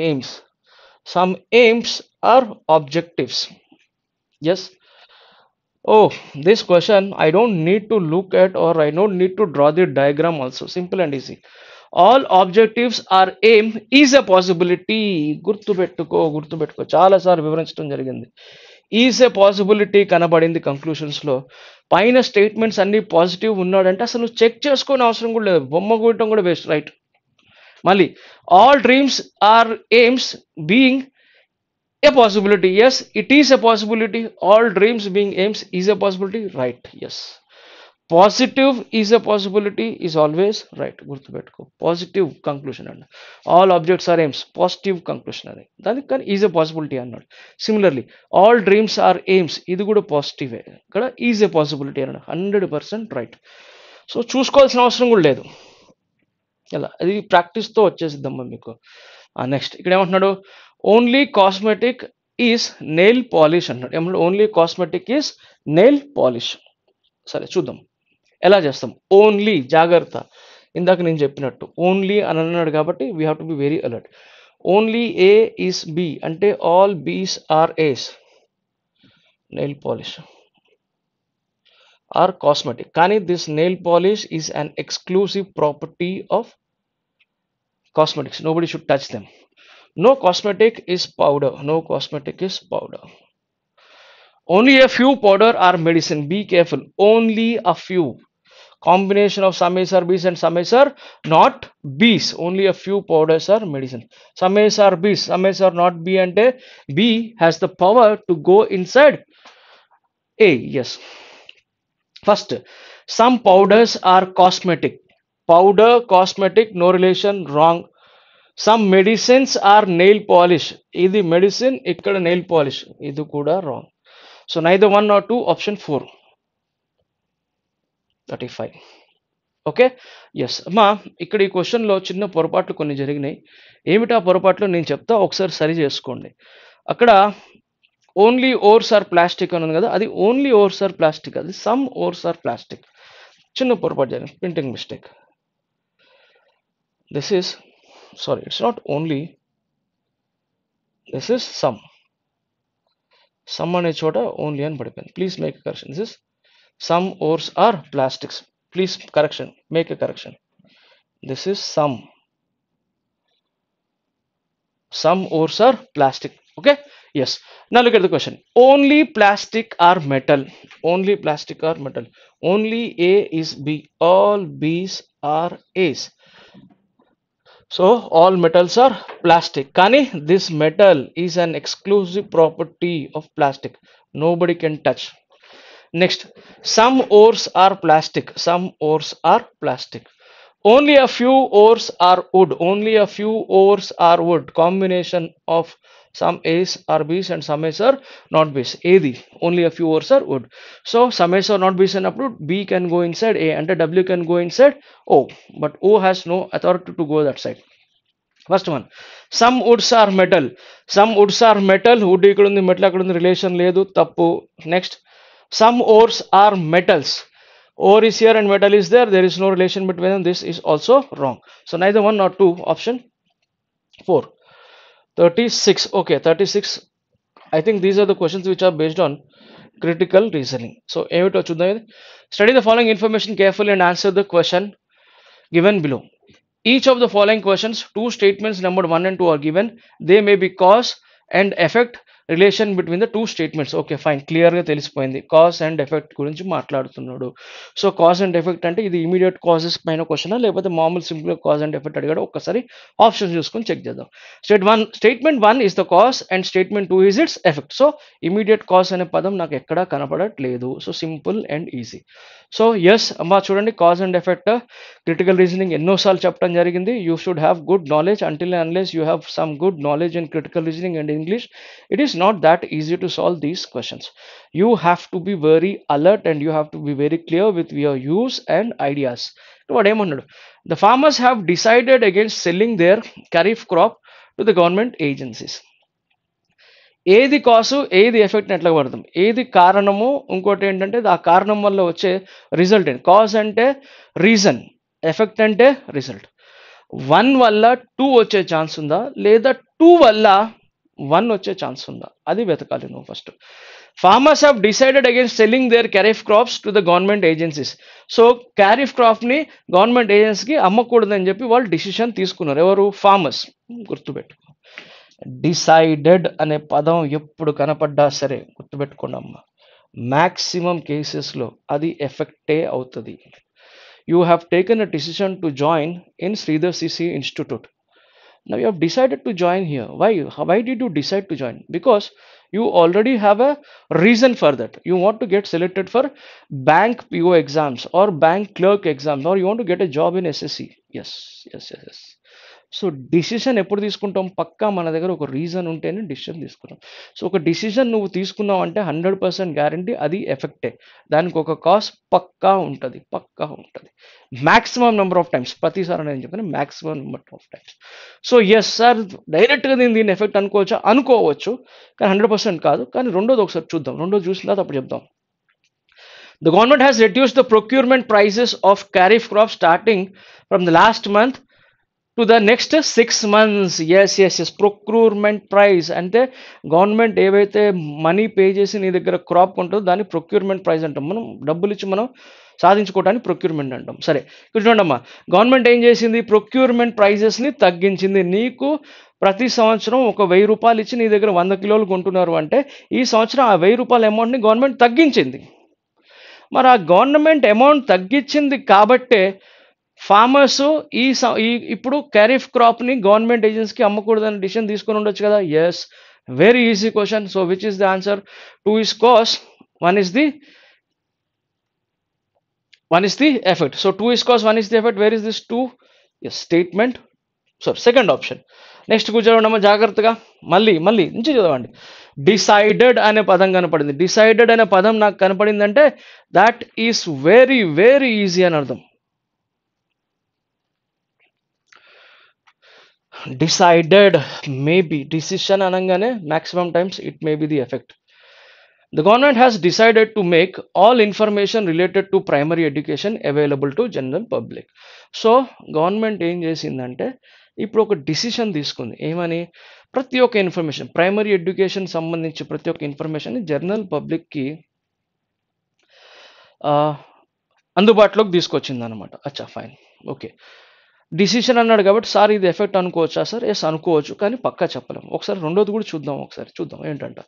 aims. Some aims are objectives. Yes. Oh, this question I don't need to look at, or I don't need to draw the diagram also. Simple and easy. All objectives are aim is a possibility. గుర్తుపెట్టుకో చాలా సార్లు వివరించడం జరిగింది. Is a possibility కనబడింది conclusions లో. పైన statements అన్ని positive ఉన్నాడంటే అసలు నువ్వు చెక్ చేసుకోని అవసరం కూడా లేదు, బొమ్మ కూడటం కూడా వేస్ట్, రైట్. మళ్ళీ all dreams are aims being a possibility. Yes, it is a possibility. All dreams being aims is a possibility, right? Yes. Positive is a possibility is always right. గుర్తుపెట్టుకో, positive conclusion అన్న. All objects are aims, positive conclusion అది, దానికి కానీ is a possibility అన్నాడు. Similarly all dreams are aims, ఇది కూడా పాజిటివే, ఇక్కడ is a possibility అన్నాడు. 100% రైట్. సో చూసుకోవాల్సిన అవసరం కూడా లేదు, ఇలా అది ప్రాక్టీస్తో వచ్చేసిద్దమ్మా మీకు. నెక్స్ట్ ఇక్కడ ఏమంటున్నాడు, only cosmetic is nail polish అంటున్నాడు. ఏమంటాడు, only cosmetic is nail polish. సరే చూద్దాం ఎలా చేస్తాం. ఓన్లీ, జాగ్రత్త, ఇందాక నేను చెప్పినట్టు ఓన్లీ అని అన్నాడు కాబట్టి we have to be very alert. Only A is B అంటే all Bs are As, nail polish are cosmetic. కానీ this nail polish is an exclusive property of cosmetics. Nobody should touch them. No cosmetic is powder. No cosmetic is powder. Only a few powder are medicine. Be careful. Only a few. Combination of some A's are B's and some A's are not B's. Only a few powders are medicine. Some A's are B's. Some A's are not B, and B has the power to go inside A. Yes. First, some powders are cosmetic. Powder, cosmetic, no relation, wrong. Some medicines are nail polish. Idi medicine, ikkada nail polish. Idu kuda wrong. So neither 1 nor 2, option 4. 35. Okay, yes అమ్మా. ఇక్కడ ఈ క్వశ్చన్లో చిన్న పొరపాట్లు కొన్ని జరిగినాయి. ఏమిటా పొరపాట్లు నేను చెప్తా, ఒకసారి సరి చేసుకోండి. అక్కడ ఓన్లీ ఓర్స్ ఆర్ ప్లాస్టిక్ అని ఉంది కదా, అది ఓన్లీ ఓర్స్ ఆర్ ప్లాస్టిక్, అది సమ్ ఓర్స్ ఆర్ ప్లాస్టిక్. చిన్న పొరపాటు జరిగింది, printing mistake. This is, sorry, it's not only, this is some అనే చోట ఓన్లీ అని పడిపోయింది. Please make correction. This is some ores are plastics. Please correction, make a correction. This is some ores are plastic. Okay, yes. Now look at the question. Only plastic or metal. Only plastic or metal. Only A is B. All B's are A's. So all metals are plastic. Kani, this metal is an exclusive property of plastic. Nobody can touch. Next, some ores are plastic. Some ores are plastic. Only a few ores are wood. Only a few ores are wood. Combination of some A's are B's and some A's are not B's. Adi. Only a few ores are wood. So some A's are not B's and upload. B can go inside A and W can go inside O. But O has no authority to go that side. First one. Some woods are metal. Some woods are metal. Wood ikudundi, metal akudundi, relation ledu, tappu. Next. Some ores are metals. Ore is here and metal is there. There is no relation between them. This is also wrong. So neither 1 nor 2. Option 4. 36. Okay, 36. I think these are the questions which are based on critical reasoning. So study the following information carefully and answer the question given below. Each of the following questions, two statements numbered 1 and 2 are given. They may be cause and effect relation between the two statements. Okay fine, క్లియర్గా తెలిసిపోయింది cause and effect గురించి మాట్లాడుతున్నాడు. So cause and effect అంటే ఇది immediate causes పైన క్వశ్చనా లేకపోతే మామూలు simple cause and effect అడిగాడు, ఒక్కసారి ఆప్షన్ చూసుకొని చెక్ చేద్దాం. Statement one is the cause and statement two is its effect. So immediate cause అనే పదం నాకు ఎక్కడా కనపడట్లేదు. So simple and easy. So yes అమ్మా, చూడండి cause and effect critical reasoning ఎన్నోసార్లు చెప్పడం జరిగింది. You should have good knowledge. Until unless you have some good knowledge in critical reasoning and English, it is not that easy to solve these questions. You have to be very alert and you have to be very clear with your use and ideas. What ఏమన్నాడు? The farmers have decided against selling their kharif crop to the government agencies. ఏది కాసు ఏది effect ఎట్లా పడతాం, ఏది కారణము ఇంకోటి ఏంటంటే ఆ కారణం వల్ల వచ్చే రిజల్ట్ ఏంటి. కాజ్ అంటే రీజన్, ఎఫెక్ట్ అంటే రిజల్ట్. వన్ వల్ల టూ వచ్చే ఛాన్స్ ఉందా లేదా టూ వల్ల వన్ వచ్చే ఛాన్స్ ఉందా, అది వెతకాలి నువ్వు first. Farmers have decided against selling their kharif crops to the government agencies. So kharif క్రాప్ని గవర్నమెంట్ ఏజెన్సీకి అమ్మకూడదని చెప్పి వాళ్ళు డిసిషన్ తీసుకున్నారు. ఎవరు? ఫార్మర్స్. గుర్తుపెట్టుకో, డిసైడెడ్ అనే పదం ఎప్పుడు కనపడ్డా సరే గుర్తుపెట్టుకోండి అమ్మ, మ్యాక్సిమం కేసెస్లో అది ఎఫెక్టే అవుతుంది. You have taken a decision to join in Sridhar CC Institute. Now you have decided to join here. Why did you decide to join? Because you already have a reason for that. You want to get selected for bank PO exams or bank clerk exams, or you want to get a job in SSC. Yes. So decision ఎప్పుడు తీసుకుంటాం? పక్కా మన దగ్గర ఒక reason ఉంటేనే decision తీసుకుంటాం. So ఒక decision నువ్వు తీసుకున్నావు అంటే 100% గ్యారంటీ అది ఎఫెక్టే. దానికి ఒక కాజ్ పక్కా ఉంటుంది. మ్యాక్సిమం నెంబర్ ఆఫ్ టైమ్స్, ప్రతిసారి నేను చెప్పాను maximum number of times. So yes sir, డైరెక్ట్గా నేను దీన్ని ఎఫెక్ట్ అనుకోవచ్చు కానీ 100% కాదు. కానీ రెండోది ఒకసారి చూద్దాం, రెండోది చూసిన తర్వాత అప్పుడు చెప్దాం. The government has reduced the procurement prices of kharif crop starting from the last month to the next 6 months. Yes procurement price అంటే గవర్నమెంట్ ఏవైతే మనీ పే చేసి నీ దగ్గర క్రాప్ ఉంటుందో దాన్ని ప్రొక్యూర్మెంట్ ప్రైస్ అంటాం. మనం డబ్బులు ఇచ్చి మనం సాధించుకోవడానికి ప్రొక్యూర్మెంట్ అంటాం. సరే ఇక్కడ చూడమ్మా, గవర్నమెంట్ ఏం చేసింది? ప్రొక్యూర్మెంట్ ప్రైజెస్ని తగ్గించింది. నీకు ప్రతి సంవత్సరం ఒక 1000 రూపాయలు ఇచ్చి నీ దగ్గర 100 కిలోలు కొంటున్నారు అంటే ఈ సంవత్సరం ఆ 1000 రూపాయల అమౌంట్ని గవర్నమెంట్ తగ్గించింది. మరి ఆ గవర్నమెంట్ అమౌంట్ తగ్గించింది కాబట్టే ఫార్మర్స్ ఇప్పుడు ఖరీఫ్ క్రాప్ని గవర్నమెంట్ ఏజెన్సీకి అమ్మకూడదని డిసిషన్ తీసుకొని ఉండొచ్చు కదా. Yes, very easy question. So which is the answer? 2 is cause, 1 is the effect. So 2 is cause, 1 is the effect. Where is this 2? Yes, statement. So second option. Next కూర్చోండమ్మా జాగ్రత్తగా, మళ్ళీ నుంచి చదవండి. Decided అనే పదం కనపడింది. డిసైడెడ్ అనే పదం నాకు కనపడిందంటే that is very very easy అని అర్థం. డిసైడెడ్ మేబీ, డిసిషన్ అనగానే maximum times it may be the effect. The government has decided to make all information related to primary education available to general public. So government ఏం చేసిందంటే ఇప్పుడు ఒక decision తీసుకుంది. ఏమని? ప్రతి ఒక్క ఇన్ఫర్మేషన్, ప్రైమరీ ఎడ్యుకేషన్ సంబంధించి ప్రతి ఒక్క ఇన్ఫర్మేషన్ జనరల్ పబ్లిక్కి అందుబాటులోకి తీసుకొచ్చింది అనమాట. అచ్చా ఫైన్, ఓకే. డిసిషన్ అన్నాడు కాబట్టి సార్ ఇది ఎఫెక్ట్ అనుకోవచ్చా సార్? ఎస్ అనుకోవచ్చు, కానీ పక్కా చెప్పలేము. ఒకసారి రెండోది కూడా చూద్దాం ఏంటంట.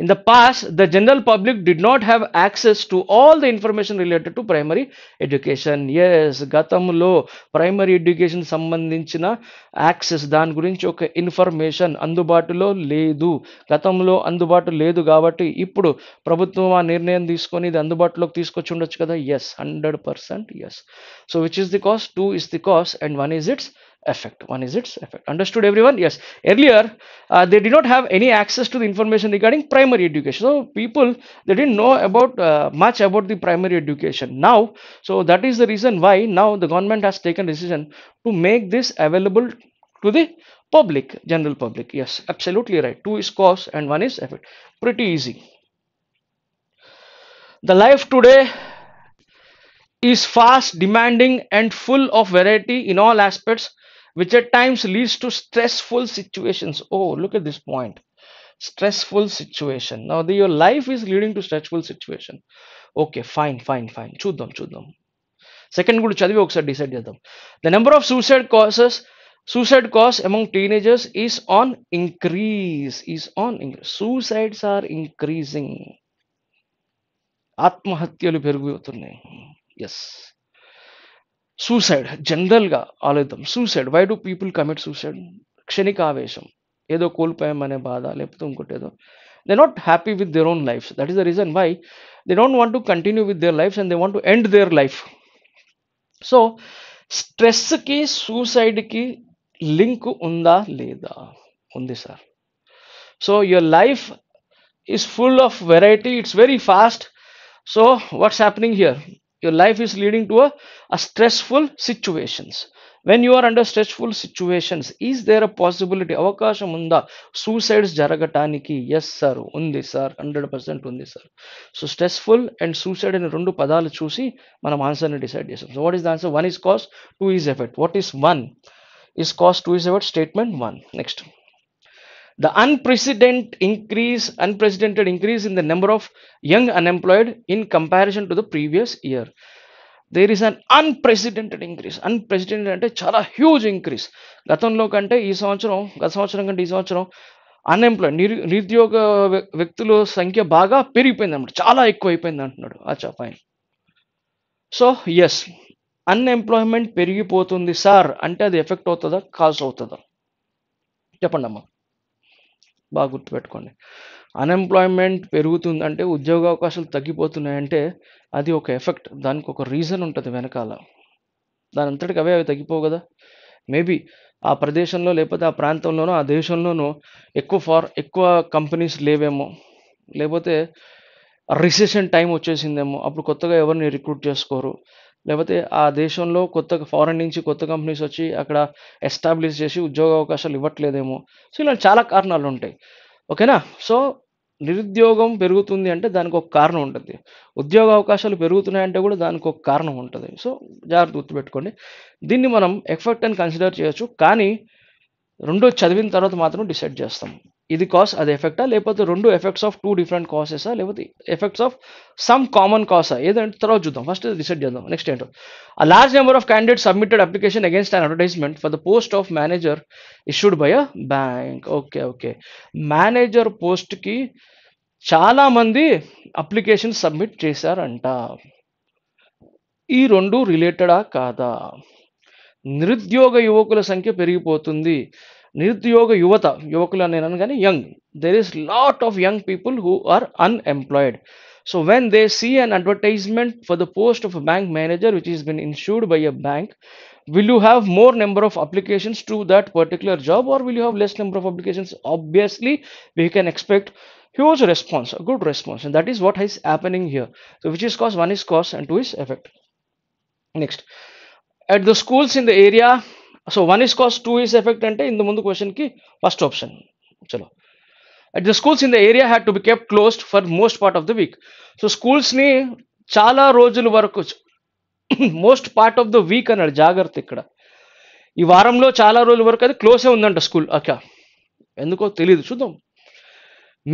In the past the general public did not have access to all the information related to primary education. Yes, గతంలో ప్రైమరీ ఎడ్యుకేషన్ సంబంధించిన యాక్సెస్, దాని గురించి ఒక ఇన్ఫర్మేషన్ అందుబాటులో లేదు. గతంలో అందుబాటు లేదు కాబట్టి ఇప్పుడు ప్రభుత్వం ఆ నిర్ణయం తీసుకొని ఇది అందుబాటులోకి తీసుకొచ్చి ఉండొచ్చు కదా. Yes, 100% yes. So which is the cause? 2 is the cause and 1 is its effect. Understood everyone? Yes. Earlier they did not have any access to the information regarding primary education. So people, they didn't know about much about the primary education. Now, so that is the reason why now the government has taken decision to make this available to the public, general public. Yes, absolutely right. 2 is cause and 1 is effect. Pretty easy. The life today is fast, demanding and full of variety in all aspects, which at times leads to stressful situations. Oh, look at this point. Stressful situation. Now your life is leading to stressful situation. Okay, fine. చూద్దాం. Second కూడా చదివి ఒకసారి decide చేద్దాం. The number of suicide causes Suicide cost among teenagers is on increase. Is on increase. Suicides are increasing. ఆత్మహత్యలు పెరుగుతున్నాయి. Yes. Suicide జనరల్గా ఆలోచిద్దాం. Suicide, why do people commit suicide? క్షణిక ఆవేశం, ఏదో కోల్పోయామనే బాధ, లేకపోతే ఇంకోటి ఏదో. They not happy with their own life. That is the reason why they don't want to continue with their life and they want to end their life. So స్ట్రెస్కి సూసైడ్కి లింక్ ఉందా లేదా? ఉంది sir. So your life is full of variety, it's very fast. So what's happening here? Your life is leading to a stressful situations. When you are under stressful situations, is there a possibility, avakasham unda suicides jaragataniki? Yes sir, undi sir, 100% undi sir. So stressful and suicide in rendu padalu chusi manam answer ni decide chesam. So what is the answer? One is cause, two is effect. What is one is cause, two is effect? Statement 1. Next, the unprecedented increase in the number of young unemployed in comparison to the previous year. There is an unprecedented increase. Unprecedented అంటే చాలా huge increase. గతంలో కంటే ఈ సంవత్సరం, గత సంవత్సరం కంటే ఈ సంవత్సరం అన్ఎంప్లాయిడ్ నిరుద్యోగ వ్యక్తుల సంఖ్య బాగా పెరిగిపోయింది అనమాట, చాలా ఎక్కువ అయిపోయింది అంటున్నాడు. అచ్చా ఫైన్. సో ఎస్, అన్ఎంప్లాయ్మెంట్ పెరిగిపోతుంది సార్ అంటే అది ఎఫెక్ట్ అవుతుందా, కాజ్ అవుతుందా? చెప్పండి అమ్మా, బాగా గుర్తుపెట్టుకోండి. అన్ఎంప్లాయ్మెంట్ పెరుగుతుందంటే, ఉద్యోగ అవకాశాలు తగ్గిపోతున్నాయంటే అది ఒక ఎఫెక్ట్, దానికి ఒక రీజన్ ఉంటుంది వెనకాల. దాని అంతటికి అవే అవి తగ్గిపోవు కదా. మేబీ ఆ ప్రదేశంలో, లేకపోతే ఆ ప్రాంతంలోనో, ఆ దేశంలోనో ఎక్కువ కంపెనీస్ లేవేమో, లేకపోతే రిసెషన్ టైం వచ్చేసిందేమో, అప్పుడు కొత్తగా ఎవరిని రిక్రూట్ చేసుకోరు, లేకపోతే ఆ దేశంలో కొత్తగా ఫారెన్ నుంచి కొత్త కంపెనీస్ వచ్చి అక్కడ ఎస్టాబ్లిష్ చేసి ఉద్యోగ అవకాశాలు ఇవ్వట్లేదేమో. సో ఇలా చాలా కారణాలు ఉంటాయి. ఓకేనా. సో నిరుద్యోగం పెరుగుతుంది అంటే దానికి ఒక కారణం ఉంటుంది, ఉద్యోగ అవకాశాలు పెరుగుతున్నాయంటే కూడా దానికి ఒక కారణం ఉంటుంది. సో జాగ్రత్త గుర్తుపెట్టుకోండి. దీన్ని మనం ఎఫెక్ట్ అని కన్సిడర్ చేయొచ్చు, కానీ రెండో చదివిన తర్వాత మాత్రం డిసైడ్ చేస్తాం ఇది కాస్ అది ఎఫెక్టా, లేకపోతే రెండు ఎఫెక్ట్స్ ఆఫ్ టూ డిఫరెంట్ కాసెసా, లేకపోతే effects of some common Kasa, ఏదంటే తర్వాత చూద్దాం. ఫస్ట్ డిసైడ్ చేద్దాం. నెక్స్ట్ ఏంటో, a large number of candidates submitted application against an advertisement for the post of manager issued by a bank. Okay, manager పోస్ట్కి చాలా మంది application submit చేశారంట. ఈ రెండు రిలేటెడా కాదా? నిరుద్యోగ యువకుల సంఖ్య పెరిగిపోతుంది. నిరుద్యోగ యువకులు అని నేను కానీ young, there is lot of young people who are unemployed. So when they see an advertisement for the post of a bank manager which has been issued by a bank, will you have more number of applications to that particular job, or will you have less number of applications? Obviously we can expect huge response, a good response, and that is what is happening here. So which is cause? One is cause and two is effect. Next, at the schools in the area, so one is cause, two is effect అంటే ఇంత ముందు question కి first option. చలో, at the schools in the area had to be kept closed for most part of the week. So schools ని చాలా రోజుల వరకు, most part of the week అన్నాడు, జాగ్రత్త ఇక్కడ. ఈ వారంలో చాలా రోజుల వరకు అది క్లోజ్ ఉందంట స్కూల్. ఓకే, ఎందుకో తెలియదు, చూద్దాం.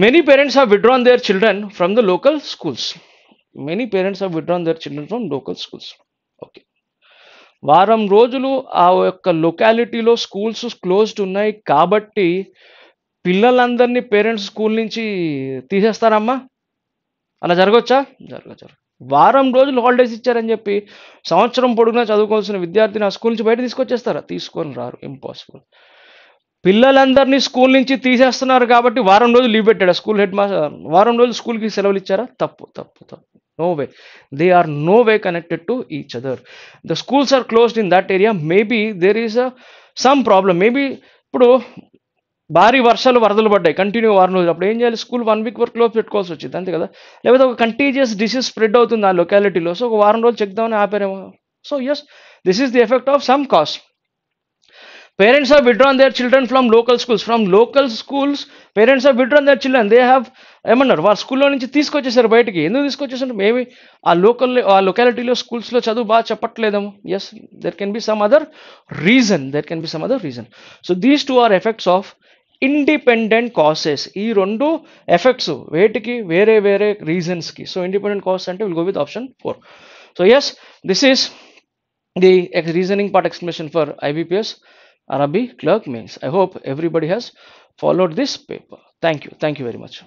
Many parents have withdrawn their children from the local schools. Many parents have withdrawn their children from local schools. Okay, వారం రోజులు ఆ యొక్క లొకాలిటీలో స్కూల్స్ క్లోజ్డ్ ఉన్నాయి కాబట్టి పిల్లలందరినీ పేరెంట్స్ స్కూల్ నుంచి తీసేస్తారమ్మా? అలా జరగవచ్చా? జరగచ్చు. వారం రోజులు హాలిడేస్ ఇచ్చారని చెప్పి సంవత్సరం పొడుగునా చదువుకోవాల్సిన విద్యార్థిని ఆ స్కూల్ నుంచి బయట తీసుకొచ్చేస్తారా? తీసుకొని రారు, ఇంపాసిబుల్. పిల్లలందరినీ స్కూల్ నుంచి తీసేస్తున్నారు కాబట్టి వారం రోజులు లీవ్ పెట్టాడు స్కూల్ హెడ్ మాస్టర్. వారం రోజులు స్కూల్కి సెలవులు ఇచ్చారా? తప్పు. No way. They are no way connected to each other. The schools are closed in that area. Maybe there is some problem. Maybe ఇప్పుడు భారీ వర్షాలు వరదలు పడ్డాయి కంటిన్యూ వారం రోజులు, అప్పుడు ఏం చేయాలి? స్కూల్ 1 వీక్ వరకు క్లోజ్ పెట్టుకోవాల్సి వచ్చింది, అంతే కదా. లేకపోతే ఒక కంటీజియస్ డిసీజ్ స్ప్రెడ్ అవుతుంది ఆ లొకాలిటీలో, సో ఒక వారం రోజులు చెక్దామని ఆపారేమో. So yes, this is the effect of some cause. Parents have withdrawn their children from local schools. From local schools, parents have withdrawn their children. They have ఏమన్నారు, వాళ్ళ స్కూల్లో నుంచి తీసుకొచ్చేసారు బయటికి. ఎందుకు తీసుకొచ్చేసారు? మేబీ ఆ లొకాలిటీలో స్కూల్స్లో చదువు బాగా చెప్పట్లేదేమో. Yes, there can be some other reason. So these two are effects of independent causes. ఈ రెండు ఎఫెక్ట్స్ వేటికి? వేరే రీజన్స్కి. సో ఇండిపెండెంట్ కాస్ అంటే will go with option 4. So yes, this is the reasoning part explanation for IBPS. Arabic clerk means. I hope everybody has followed this paper. Thank you. Thank you very much.